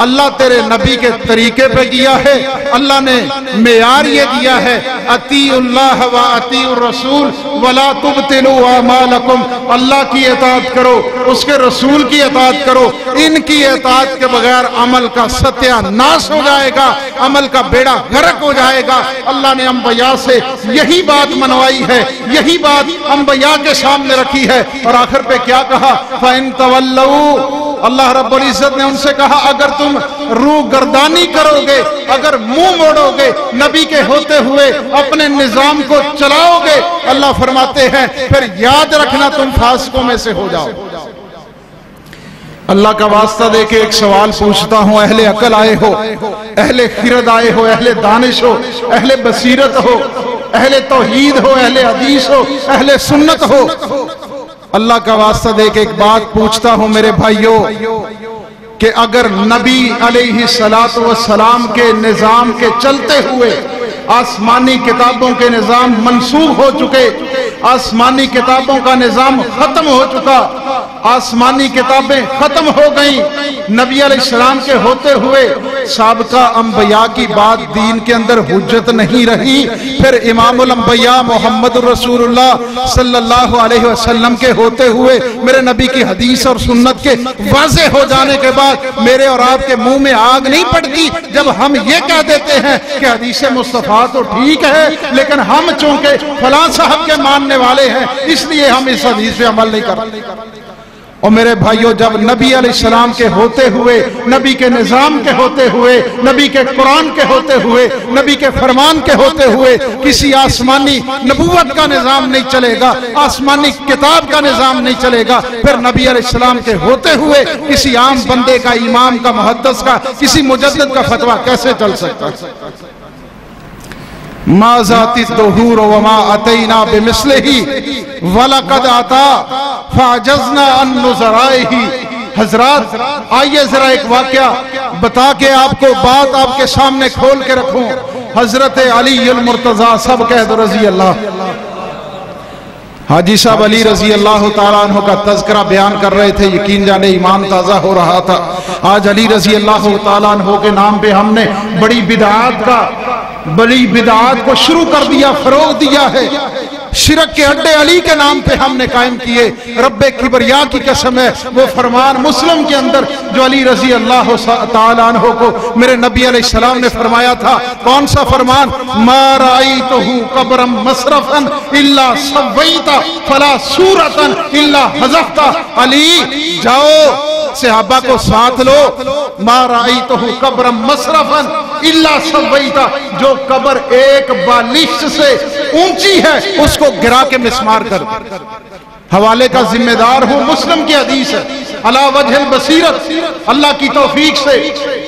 اللہ تیرے نبی کے طریقے پہ کیا ہے. اللہ نے معیار یہ دیا ہے اطیعوا اللہ و اطیعوا الرسول ولا تبطلوا اعمالکم. اللہ کی اطاعت کرو اس کے رسول کی اطاعت کرو. ان کی اطاعت کے بغیر عمل کا ستیہ ناش ہو جائے گا عمل کا بیڑا غرق ہو جائے گا. اللہ نے انبیاء سے یہی بات منوائی ہے یہی بات انبیاء کے سامنے رکھی ہے. اور آخر پہ کیا کہا فَإِن تَوَلَّوْا. اللہ رب العزت نے ان سے کہا اگر تم روح گردانی کرو گے اگر منہ موڑو گے نبی کے ہوتے ہوئے اپنے نظام کو چلاؤ گے اللہ فرماتے ہیں پھر یاد رکھنا تم فاسقوں میں سے ہو جاؤ. اللہ کا واسطہ دے کے ایک سوال پوچھتا ہوں، اہل عقل آئے ہو، اہل خرد آئے ہو، اہل دانش ہو، اہل بصیرت ہو، اہل توحید ہو، اہل حدیث ہو، اہل سنت ہو، اللہ کا واسطہ دے کے ایک بات پوچھتا ہوں میرے بھائیوں، کہ اگر نبی علیہ السلام کے نظام کے چلتے ہوئے آسمانی کتابوں کے نظام منسوخ ہو چکے، آسمانی کتابوں کا نظام ختم ہو چکا، آسمانی کتابیں ختم ہو گئیں، نبی علیہ السلام کے ہوتے ہوئے سابقہ انبیاء کی بات دین کے اندر حجت نہیں رہی، پھر امام الانبیاء محمد رسول اللہ صلی اللہ علیہ وسلم کے ہوتے ہوئے میرے نبی کی حدیث اور سنت کے واضح ہو جانے کے بعد میرے اور آپ کے منہ میں آگ نہیں پڑتی جب ہم یہ کہہ دیتے ہیں کہ حدیث مصطفیٰ تو ٹھیک ہے لیکن ہم چونکہ فلاں صاحب کے ماننے والے ہیں اس لیے ہم اس حدیث پہ عمل نہیں کرتے۔ اور میرے بھائیوں، جب نبی علیہ السلام کے ہوتے ہوئے، نبی کے نظام کے ہوتے ہوئے، نبی کے قرآن کے ہوتے ہوئے، نبی کے فرمان کے ہوتے ہوئے کسی آسمانی نبوت کا نظام نہیں چلے گا، آسمانی کتاب کا نظام نہیں چلے گا، پھر نبی علیہ السلام کے ہوتے ہوئے کسی عام بندے کا، امام کا، محدث کا، کسی مجدد کا فتویٰ کیسے چل سکتا ہے؟ ما ذات الدہور وما اتینا بمثلہ ولقد آتا فعجزنا عن نظرائہ۔ حضرات آئیے ذرا ایک واقعہ بتا کے آپ کو بات آپ کے سامنے کھول کے رکھوں۔ حضرت علی المرتضیٰ، سب کہہ دو رضی اللہ۔ حاجی صاحب علی رضی اللہ تعالیٰ عنہ کا تذکرہ بیان کر رہے تھے، یقین جانے ایمان تازہ ہو رہا تھا۔ آج علی رضی اللہ تعالیٰ عنہ کے نام پہ ہم نے بڑی بدعات کو شروع کر دیا، فروغ دیا ہے۔ شرک کے اڈے علی کے نام پہ ہم نے قائم کیے۔ رب کبریا کی قسم ہے، وہ فرمان مسلم کے اندر جو علی رضی اللہ تعالیٰ عنہ کو میرے نبی علیہ السلام نے فرمایا تھا، کون سا فرمان؟ ما رأیتہ قبرا مصرفا الا سویتا فلا صورتا الا حذفتا۔ علی جاؤ صحابہ کو ساتھ لو، ما رأیتہ قبرا مصرفا الا سویتا، جو قبر ایک بالشت سے اونچی ہے اس کو گرا کے مسمار کر۔ حوالے کا ذمہ دار ہوں، مسلم کی حدیث ہے، علی وجہ البصیرت، اللہ کی توفیق سے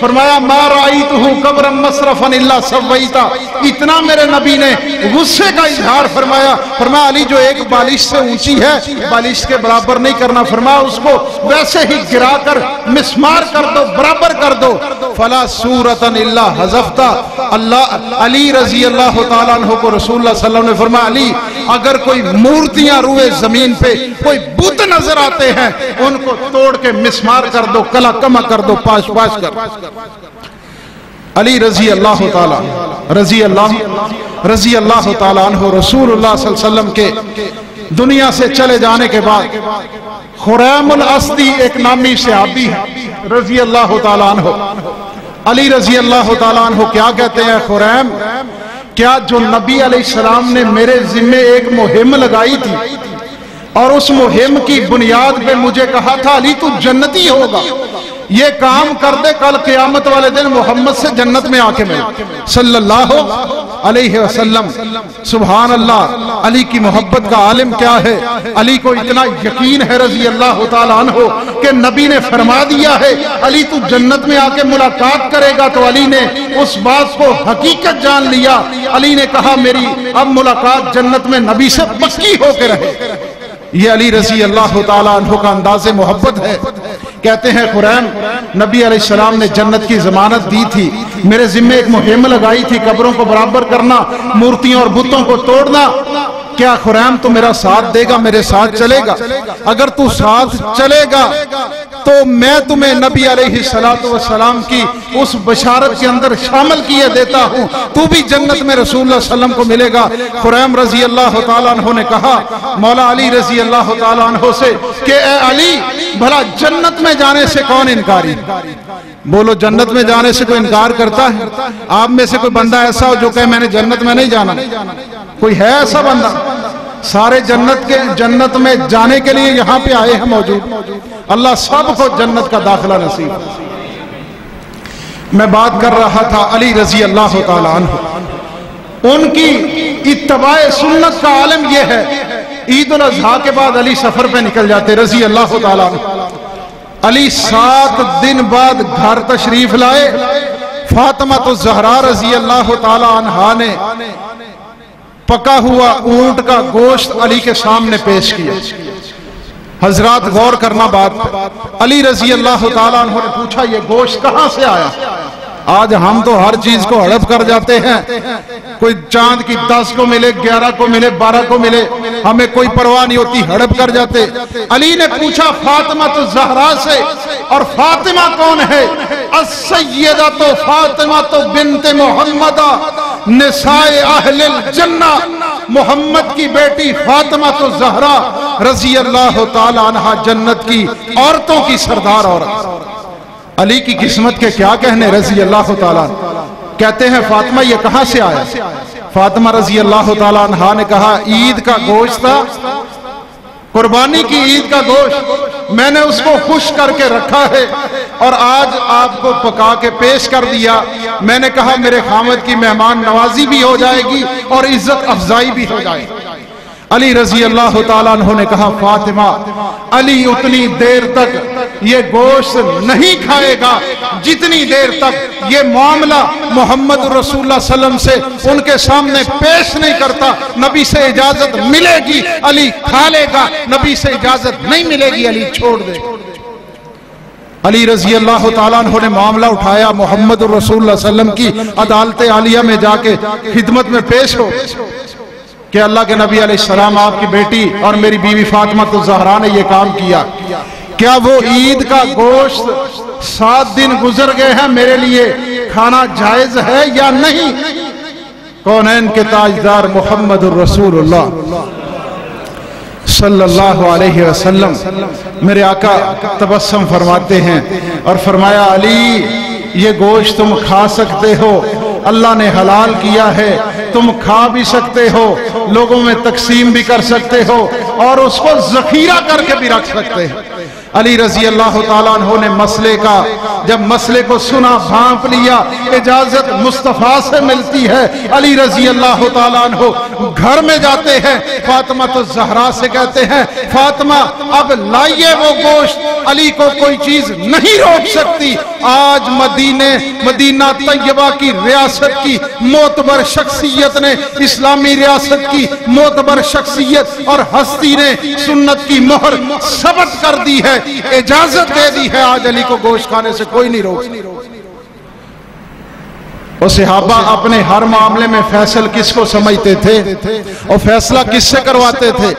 فرمایا ما رأیتہ قبرا مصرفا الا سویتا۔ اتنا میرے نبی نے غصے کا اظہار فرمایا، فرمایا علی جو ایک بالش سے اونچی ہے بالش کے برابر نہیں کرنا، فرمایا اس کو ویسے ہی گرا کر مسمار کر دو، برابر کر دو۔ فلا صورتا الا حذفتا۔ اللہ علی رضی اللہ تعالیٰ عنہ کو رسول اللہ صلی اللہ علیہ وسلم نے فرمایا علی اگر کوئی مورتیاں روئے زمین پہ، کوئی بت نظر آتے ہیں ان کو توڑ کے مسمار کر دو، کلا کما کر دو، پاش پاش کر۔ علی رضی اللہ تعالیٰ عنہ رسول اللہ صلی اللہ علیہ وسلم کے دنیا سے چلے جانے کے بعد خریم الاسدی ایک نامی صحابی ہے رضی اللہ تعالیٰ عنہ، علی رضی اللہ تعالیٰ عنہ کیا کہتے ہیں؟ خریم، کیا جو نبی علیہ السلام نے میرے ذمے ایک مہم لگائی تھی اور اس مہم کی بنیاد پہ مجھے کہا تھا علی تو جنتی ہوگا، یہ کام کر دے، کل قیامت والے دن محمد سے جنت میں آ کے مل صلی اللہ علیہ وسلم۔ سبحان اللہ، علی کی محبت کا عالم کیا ہے؟ علی کو اتنا یقین ہے رضی اللہ تعالیٰ عنہ کہ نبی نے فرما دیا ہے علی تو جنت میں آ کے ملاقات کرے گا، تو علی نے اس بات کو حقیقت جان لیا۔ علی نے کہا میری اب ملاقات جنت میں نبی سے پکی ہو کے رہے۔ یہ علی رضی اللہ تعالیٰ عنہ کا انداز محبت ہے۔ کہتے ہیں خریم، نبی علیہ السلام نے جنت کی ضمانت دی تھی، میرے ذمہ ایک مہم لگائی تھی قبروں کو برابر کرنا، مورتیوں اور بتوں کو توڑنا، کیا خریم تو میرا ساتھ دے گا، میرے ساتھ چلے گا؟ اگر تو ساتھ چلے گا تو میں تمہیں نبی علیہ السلام کی اس بشارت کے اندر شامل کیے دیتا ہوں، تو بھی جنت میں رسول اللہ صلی اللہ علیہ وسلم کو ملے گا۔ خریم رضی اللہ تعالیٰ عنہ نے کہا مولا علی رضی اللہ تعالیٰ عنہ سے کہ اے علی بھلا جنت میں جانے سے کون انکاری؟ بولو جنت میں جانے سے کوئی انکار کرتا ہے؟ آپ میں سے کوئی بندہ ایسا ہو جو کہے میں نے جنت میں نہیں جانا؟ کوئی ہے ایسا بندہ؟ سارے جنت میں جانے کے لیے یہاں پہ آئے ہیں موجود، اللہ سب کو جنت کا داخلہ نصیب۔ میں بات کر رہا تھا علی رضی اللہ تعالیٰ عنہ، ان کی اتباع سنت کا عالم یہ ہے، عید الاضحیٰ کے بعد علی سفر پہ نکل جاتے رضی اللہ تعالیٰ عنہ۔ علی 7 دن بعد گھر تشریف لائے. فاطمہ الزہرا رضی اللہ تعالی عنہا نے پکا ہوا اونٹ کا گوشت علی کے سامنے پیش کیا. حضرات غور کرنا بات پہ. علی رضی اللہ تعالیٰ عنہ نے پوچھا یہ گوشت کہاں سے آیا؟ آج ہم تو ہر چیز کو ہڑپ کر جاتے ہیں. کوئی چاند کی 10 کو ملے، 11 کو ملے، 12 کو ملے، ہمیں کوئی پرواہ نہیں ہوتی، ہڑپ کر جاتے. علی نے پوچھا فاطمہ الزہرا سے، اور فاطمہ کون ہے؟ السیدۃ فاطمہ بنت محمد نساء اہل الجنہ، محمد کی بیٹی فاطمہ الزہرا رضی اللہ تعالی عنہا جنت کی عورتوں کی سردار عورت. علی کی قسمت کے کیا کہنے رضی اللہ تعالیٰ. کہتے ہیں فاطمہ یہ کہاں سے آیا؟ فاطمہ رضی اللہ تعالیٰ عنہا نے کہا عید کا گوشت تھا، قربانی کی عید کا گوشت، میں نے اس کو خوش کر کے رکھا ہے اور آج آپ کو پکا کے پیش کر دیا. میں نے کہا میرے خامد کی مہمان نوازی بھی ہو جائے گی اور عزت افزائی بھی ہو جائے گی. علی رضی اللہ تعالیٰ عنہ نے کہا فاطمہ علی اتنی دیر تک یہ گوشت نہیں کھائے گا جتنی دیر تک یہ معاملہ محمد رسول اللہ صلی اللہ علیہ وسلم سے ان کے سامنے پیش نہیں کرتا. نبی سے اجازت ملے گی علی کھا لے گا، نبی سے اجازت نہیں ملے گی علی چھوڑ دے. علی رضی اللہ تعالیٰ عنہ نے معاملہ اٹھایا، محمد رسول اللہ صلی اللہ علیہ وسلم کی عدالت عالیہ میں جا کے خدمت میں پیش ہو کہ اللہ کے نبی علیہ السلام آپ کی بیٹی اور میری بیوی فاطمہ الزہرا نے یہ کام کیا. کیا وہ عید کا گوشت 7 دن گزر گئے ہیں میرے لیے کھانا جائز ہے یا نہیں؟ کونین کے تاجدار محمد الرسول اللہ صلی اللہ علیہ وسلم میرے آقا تبسم فرماتے ہیں اور فرمایا علی یہ گوشت تم کھا سکتے ہو، اللہ نے حلال کیا ہے، تم کھا بھی سکتے ہو، لوگوں میں تقسیم بھی کر سکتے ہو اور اس کو ذخیرہ کر کے بھی رکھ سکتے ہو. علی رضی اللہ تعالیٰ عنہ نے مسئلے کا جب مسئلے کو سنا بھانپ لیا، اجازت مصطفیٰ سے ملتی ہے. علی رضی اللہ تعالیٰ عنہ گھر میں جاتے ہیں، فاطمہ الزہرا سے کہتے ہیں فاطمہ اب لائیے وہ گوشت، علی کو کوئی چیز نہیں روک سکتی. آج مدینہ طیبہ کی ریاست کی معتبر شخصیت نے، اسلامی ریاست کی معتبر شخصیت اور ہستی نے سنت کی مہر ثبت کر دی ہے، اجازت دے دی ہے. آج علی کو گوشت کھانے سے کوئی نہیں روک سکتا. اور صحابہ اپنے ہر معاملے میں فیصل کس کو سمجھتے تھے اور فیصلہ کس سے کرواتے تھے؟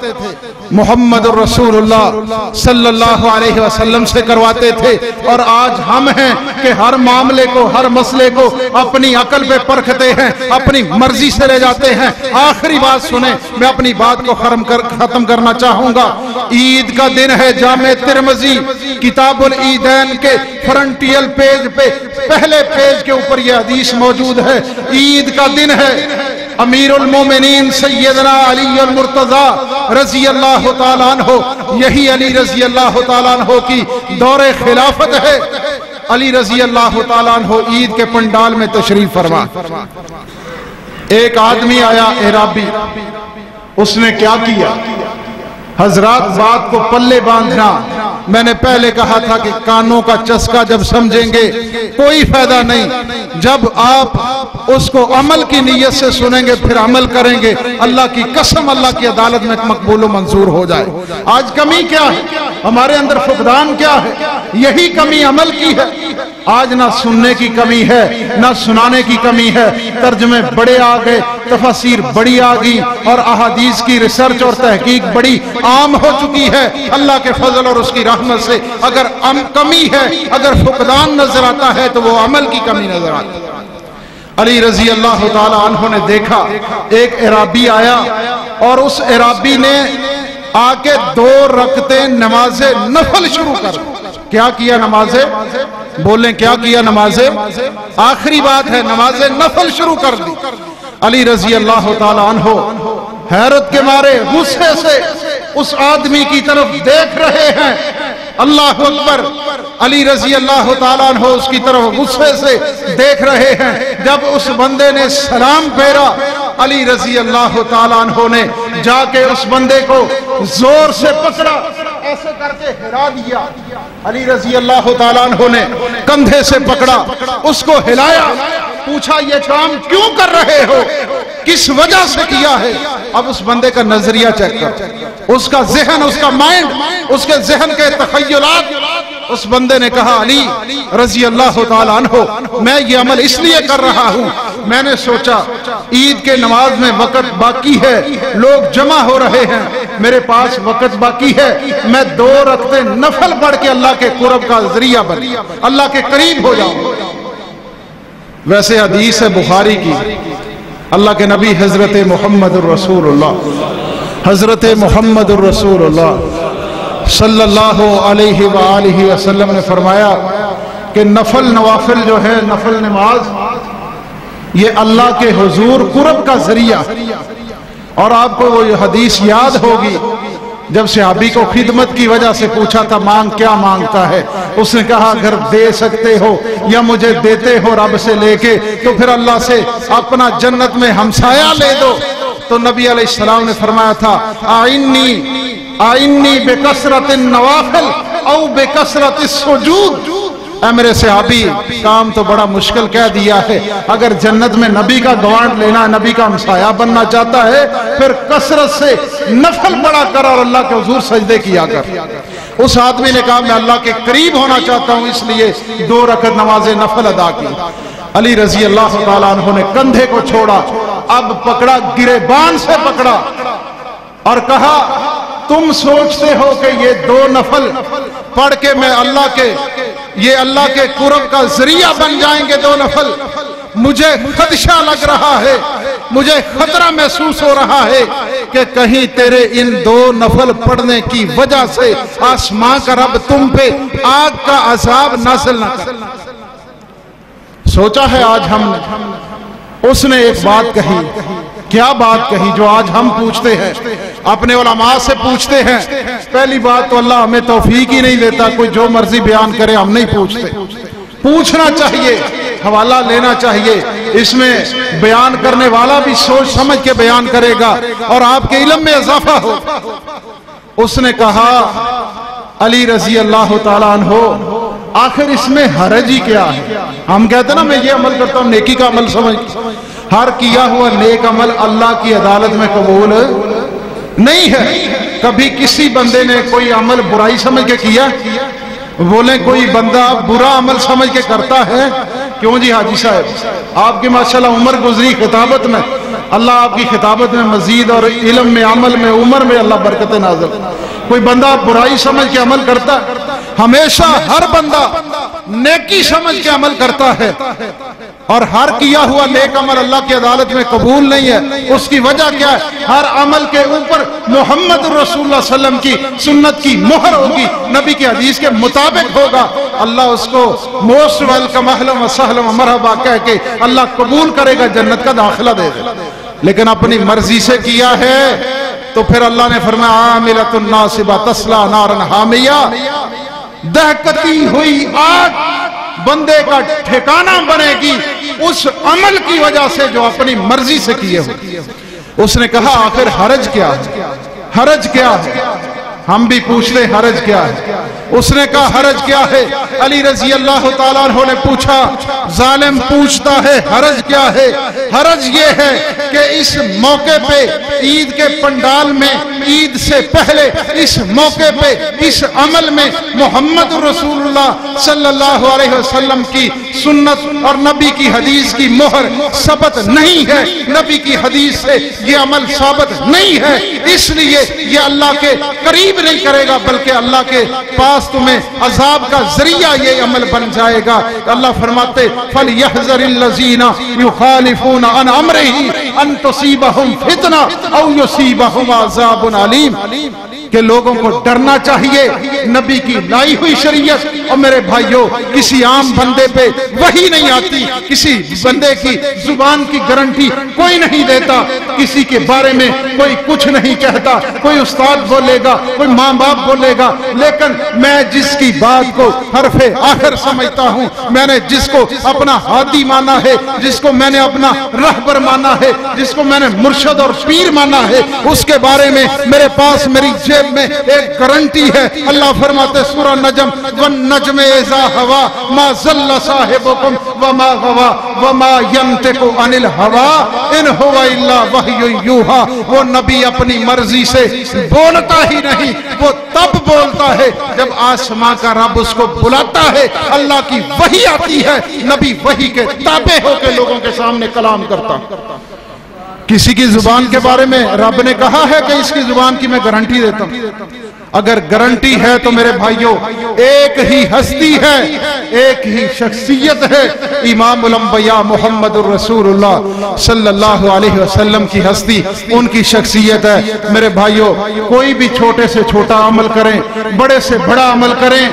محمد الرسول اللہ صلی اللہ علیہ وسلم سے کرواتے تھے. اور آج ہم ہیں کہ ہر معاملے کو، ہر مسئلے کو اپنی عقل پہ پرکھتے ہیں، اپنی مرضی سے لے جاتے ہیں. آخری بات سنیں، میں اپنی بات کو ختم کرنا چاہوں گا. عید کا دن ہے، جامع ترمذی کتاب العیدین کے فرنٹیل پیج پہ پہلے پیج کے اوپر یہ حدیث موجود ہے. عید کا دن ہے، امیر المومنین سیدنا علی المرتضی رضی اللہ تعالیٰ عنہ، یہی علی رضی اللہ تعالیٰ عنہ کی دور خلافت ہے. علی رضی اللہ تعالیٰ عنہ عید کے پنڈال میں تشریف فرما. ایک آدمی آیا اعرابی، اس نے کیا کیا؟ حضرات بات کو پلے باندھنا، میں نے پہلے کہا تھا کہ کانوں کا چسکا جب سمجھیں گے کوئی فائدہ نہیں. جب آپ اس کو عمل کی نیت سے سنیں گے پھر عمل کریں گے، اللہ کی قسم اللہ کی عدالت میں مقبول و منظور ہو جائے. آج کمی کیا ہے ہمارے اندر؟ فقدان کیا ہے؟ یہی کمی عمل کی ہے. آج نہ سننے کی کمی ہے نہ سنانے کی کمی ہے. ترجمے بڑے آ گئے، تفاسیر بڑی آ گئی اور احادیث کی ریسرچ اور تحقیق بڑی عام ہو چکی ہے. اللہ کے فضل اور اس کی رحمت سے اگر کمی ہے، اگر فقدان نظر آتا ہے تو وہ عمل کی کمی نظر آتی ہے. علی رضی اللہ تعالی عنہ نے دیکھا ایک اعرابی آیا اور اس اعرابی نے آ کے 2 رکعتیں نماز نفل شروع کر. کیا کیا؟ نماز، بولیں کیا کیا؟ نماز، آخری بات ہے، نماز نفل شروع کر دی. علی رضی اللہ تعالی عنہ حیرت کے مارے غصے سے اس آدمی کی طرف دیکھ رہے ہیں. اللہ اکبر. علی رضی اللہ تعالیٰ عنہ اس کی طرف غصے سے دیکھ رہے ہیں. جب اس بندے نے سلام پھیرا، علی رضی اللہ تعالیٰ عنہ نے جا کے اس بندے کو زور سے پکڑا، ایسے کر کے ہلا دیا۔ علی رضی اللہ تعالیٰ عنہ نے کندھے سے پکڑا، اس کو ہلایا، پوچھا یہ کام کیوں کر رہے ہو، کس وجہ سے کیا ہے؟ اب اس بندے کا نظریہ چیک کر، اس کا ذہن، اس کا مائنڈ، اس کے ذہن کے تخیلات۔ اس بندے نے کہا علی رضی اللہ تعالیٰ عنہ میں یہ عمل اس لیے کر رہا ہوں، میں نے سوچا عید کے نماز میں وقت باقی ہے، لوگ جمع ہو رہے ہیں، میرے پاس وقت باقی ہے، میں 2 رکعتیں نفل پڑھ کے اللہ کے قرب کا ذریعہ بن اللہ کے قریب ہو جاؤں۔ ویسے حدیث ہے بخاری کی، اللہ کے نبی حضرت محمد الرسول اللہ، حضرت محمد الرسول اللہ صلی اللہ علیہ وآلہ وسلم نے فرمایا کہ نوافل جو ہے، نفل نماز، یہ اللہ کے حضور قرب کا ذریعہ۔ اور آپ کو وہ حدیث یاد ہوگی جب صحابی کو خدمت کی وجہ سے پوچھا تھا مانگ کیا مانگتا ہے، اس نے کہا اگر دے سکتے ہو یا مجھے دیتے ہو رب سے لے کے تو پھر اللہ سے اپنا جنت میں ہمسایہ لے دو۔ تو نبی علیہ السلام نے فرمایا تھا آئنی بکثرت النوافل او بکثرت السجود۔ اے میرے صحابی، کام تو بڑا مشکل کہہ دیا ہے، اگر جنت میں نبی کا گوانٹ لینا، نبی کا ہمسایہ بننا چاہتا ہے پھر کثرت سے نفل پڑھا کر اور اللہ کے حضور سجدے کیا کر۔ اس آدمی نے کہا میں اللہ کے قریب ہونا چاہتا ہوں، اس لیے 2 رکعت نماز نفل ادا کی۔ علی رضی اللہ تعالیٰ عنہ نے کندھے کو چھوڑا، اب پکڑا، گریبان سے پکڑا اور کہا تم سوچتے ہو کہ یہ 2 نفل پڑھ کے میں اللہ کے قرب کا ذریعہ بن جائیں گے 2 نفل؟ مجھے خدشہ لگ رہا ہے، مجھے خطرہ محسوس ہو رہا ہے کہ کہیں تیرے ان 2 نفل پڑھنے کی وجہ سے آسمان کا رب تم پہ آگ کا عذاب نازل نہ کر۔ سوچا ہے آج ہم نے، اس نے ایک بات کہی، کیا بات کہی جو آج ہم پوچھتے ہیں، اپنے علماء سے پوچھتے ہیں۔ پہلی بات تو اللہ ہمیں توفیق ہی نہیں دیتا، کوئی جو مرضی بیان کرے ہم نہیں پوچھتے، پوچھنا چاہیے، حوالہ لینا چاہیے، اس میں بیان کرنے والا بھی سوچ سمجھ کے بیان کرے گا اور آپ کے علم میں اضافہ ہو۔ اس نے کہا علی رضی اللہ تعالیٰ عنہ آخر اس میں حرج ہی کیا ہے؟ ہم کہتے ہیں نا میں یہ عمل کرتا ہوں، نیکی کا عمل سمجھ، ہر کیا ہوا نیک عمل اللہ کی عدالت میں قبول نہیں ہے۔ کبھی کسی بندے نے کوئی عمل برائی سمجھ کے کیا؟ بولیں کوئی بندہ برا عمل سمجھ کے کرتا ہے؟ کیوں جی حاجی صاحب، آپ کی ماشاءاللہ عمر گزری خطابت میں، اللہ آپ کی خطابت میں مزید اور علم میں، عمل میں، عمر میں اللہ برکت نازل۔ کوئی بندہ برائی سمجھ کے عمل کرتا؟ ہمیشہ ہر بندہ نیکی سمجھ کے عمل کرتا ہے، اور ہر کیا ہوا نیک عمل اللہ کی عدالت میں قبول نہیں ہے۔ اس کی وجہ کیا ہے؟ ہر عمل کے اوپر محمد رسول اللہ صلی اللہ علیہ وسلم کی سنت کی مہر ہوگی، نبی کی حدیث کے مطابق ہوگا۔ اللہ اس کو موسٹ ویلکم، اہلا و سہلا و مرحبا کہہ کے اللہ قبول کرے گا، جنت کا داخلہ دے دے۔ لیکن اپنی مرضی سے کیا ہے تو پھر اللہ نے فرمایا عاملۃ ناصبہ تصلی نارا حامیہ، دہکتی ہوئی آگ بندے کا ٹھکانہ بنے گی اس عمل کی وجہ سے جو اپنی مرضی سے کیے ہو۔ اس نے کہا آخر حرج کیا ہے؟ حرج کیا ہے؟ ہم بھی پوچھتے حرج کیا ہے؟ اس نے کہا حرج کیا ہے؟ علی رضی اللہ تعالیٰ عنہ نے پوچھا، ظالم پوچھتا ہے حرج کیا ہے؟ حرج یہ ہے کہ اس موقع پہ عید کے پنڈال میں، عید سے پہلے اس موقع پہ اس عمل میں محمد رسول اللہ صلی اللہ علیہ وسلم کی سنت اور نبی کی حدیث کی مہر ثبت نہیں ہے، نبی کی حدیث سے یہ عمل ثابت نہیں ہے، اس لیے یہ اللہ کے قریب نہیں کرے گا بلکہ اللہ کے پاس تمہیں عذاب کا ذریعہ یہ عمل بن جائے گا۔ اللہ فرماتے فَلْيَحْذَرِ الَّذِينَ يُخَالِفُونَ عَنْ أَمْرِهِ أَن تُصِيبَهُمْ فِتْنَةٌ أَوْ يُصِيبَهُمْ عَذَابٌ أَلِيمٌ، کہ لوگوں کو ڈرنا چاہیے نبی کی لائی ہوئی شریعت۔ اور میرے بھائیوں، کسی عام بندے پہ وحی نہیں آتی، کسی بندے کی زبان کی گارنٹی کوئی نہیں دیتا، کسی کے بارے میں کوئی کچھ نہیں کہتا، کوئی استاد بولے گا، کوئی ماں باپ بولے گا، لیکن میں جس کی بات کو حرف آخر سمجھتا ہوں، میں نے جس کو اپنا ہادی مانا ہے، جس کو میں نے اپنا رہبر مانا ہے، جس کو میں نے مرشد اور پیر مانا ہے، اس کے بارے میں میرے پاس میری جیب میں ایک گارنٹی ہے۔ اللہ فرماتے سورہ نجم والنجم اذا ہوا ما ضل صاحبکم وما غوا وما ینطق عن الہوا ان ہوا الا وحی یوحا۔ وہ نبی اپنی مرضی سے بولتا ہی نہیں، وہ تب بولتا ہے جب آسمان کا رب اس کو بلاتا ہے، اللہ کی وحی آتی ہے، نبی وحی کے تابع ہو کے لوگوں کے سامنے کلام کرتا۔ کسی کی زبان کے بارے میں رب نے کہا ہے کہ اس کی زبان کی میں گارنٹی دیتا ہوں۔ اگر گارنٹی ہے تو میرے بھائیوں ایک ہی ہستی ہے، ایک ہی شخصیت ہے، امام الانبیاء محمد الرسول اللہ صلی اللہ علیہ وسلم کی ہستی، ان کی شخصیت ہے۔ میرے بھائیوں کوئی بھی چھوٹے سے چھوٹا عمل کریں، بڑے سے بڑا عمل کریں،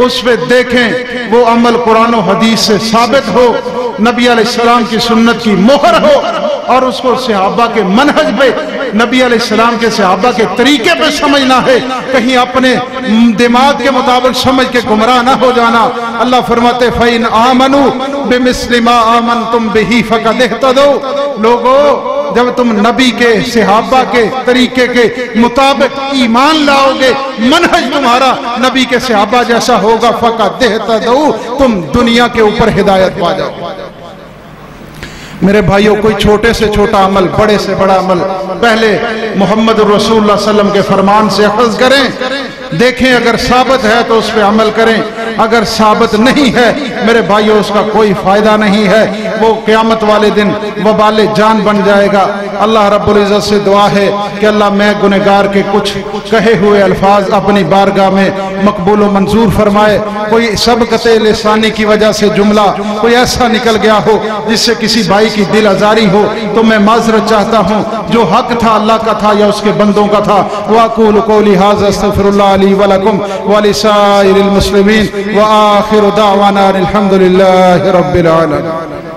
اس پہ دیکھیں وہ عمل قرآن و حدیث سے ثابت ہو، نبی علیہ السلام کی سنت کی مہر ہو، اور اس کو صحابہ کے منہج پہ، نبی علیہ السلام کے صحابہ کے طریقے پہ سمجھنا ہے، کہیں اپنے دماغ کے مطابق سمجھ کے گمراہ نہ ہو جانا۔ اللہ فرماتے فَإِنْ آمَنُوا بِمِثْلِ مَا آمَنْتُمْ بِهِ فَقَدِ اهْتَدَوْا۔ لوگو جب تم نبی کے صحابہ کے طریقے کے مطابق ایمان لاؤ گے، منہج تمہارا نبی کے صحابہ جیسا ہوگا، فَقَدِ اهْتَدَوْا، تم دنیا کے اوپر ہدایت پا جاؤ۔ میرے بھائیوں کوئی چھوٹے سے چھوٹا عمل، بڑے سے بڑا عمل، پہلے محمد الرسول اللہ صلی اللہ علیہ وسلم کے فرمان سے اخذ کریں، دیکھیں اگر ثابت ہے تو اس پہ عمل کریں، اگر ثابت نہیں ہے میرے بھائیوں اس کا کوئی فائدہ نہیں ہے، وہ قیامت والے دن وبال جان بن جائے گا۔ اللہ رب العزت سے دعا ہے کہ اللہ میں گنہگار کے کچھ کہے ہوئے الفاظ اپنی بارگاہ میں مقبول و منظور فرمائے۔ کوئی سبقت لسانی کی وجہ سے جملہ کوئی ایسا نکل گیا ہو جس سے کسی بھائی کی دل آزاری ہو تو میں معذرت چاہتا ہوں، جو حق تھا اللہ کا تھا یا اس کے بندوں کا تھا۔ وَأَقُولُ قَوْلِي هَذَا أَسْتَغْفِرُ اللَّهَ لِي وَلَكُمْ وَلِسَائِرِ الْمُسْلِمِينَ وَآخِرُ دَعْوَانَا الْحَمْدُ لِلَّهِ رَبِّ الْعَالَمِينَ۔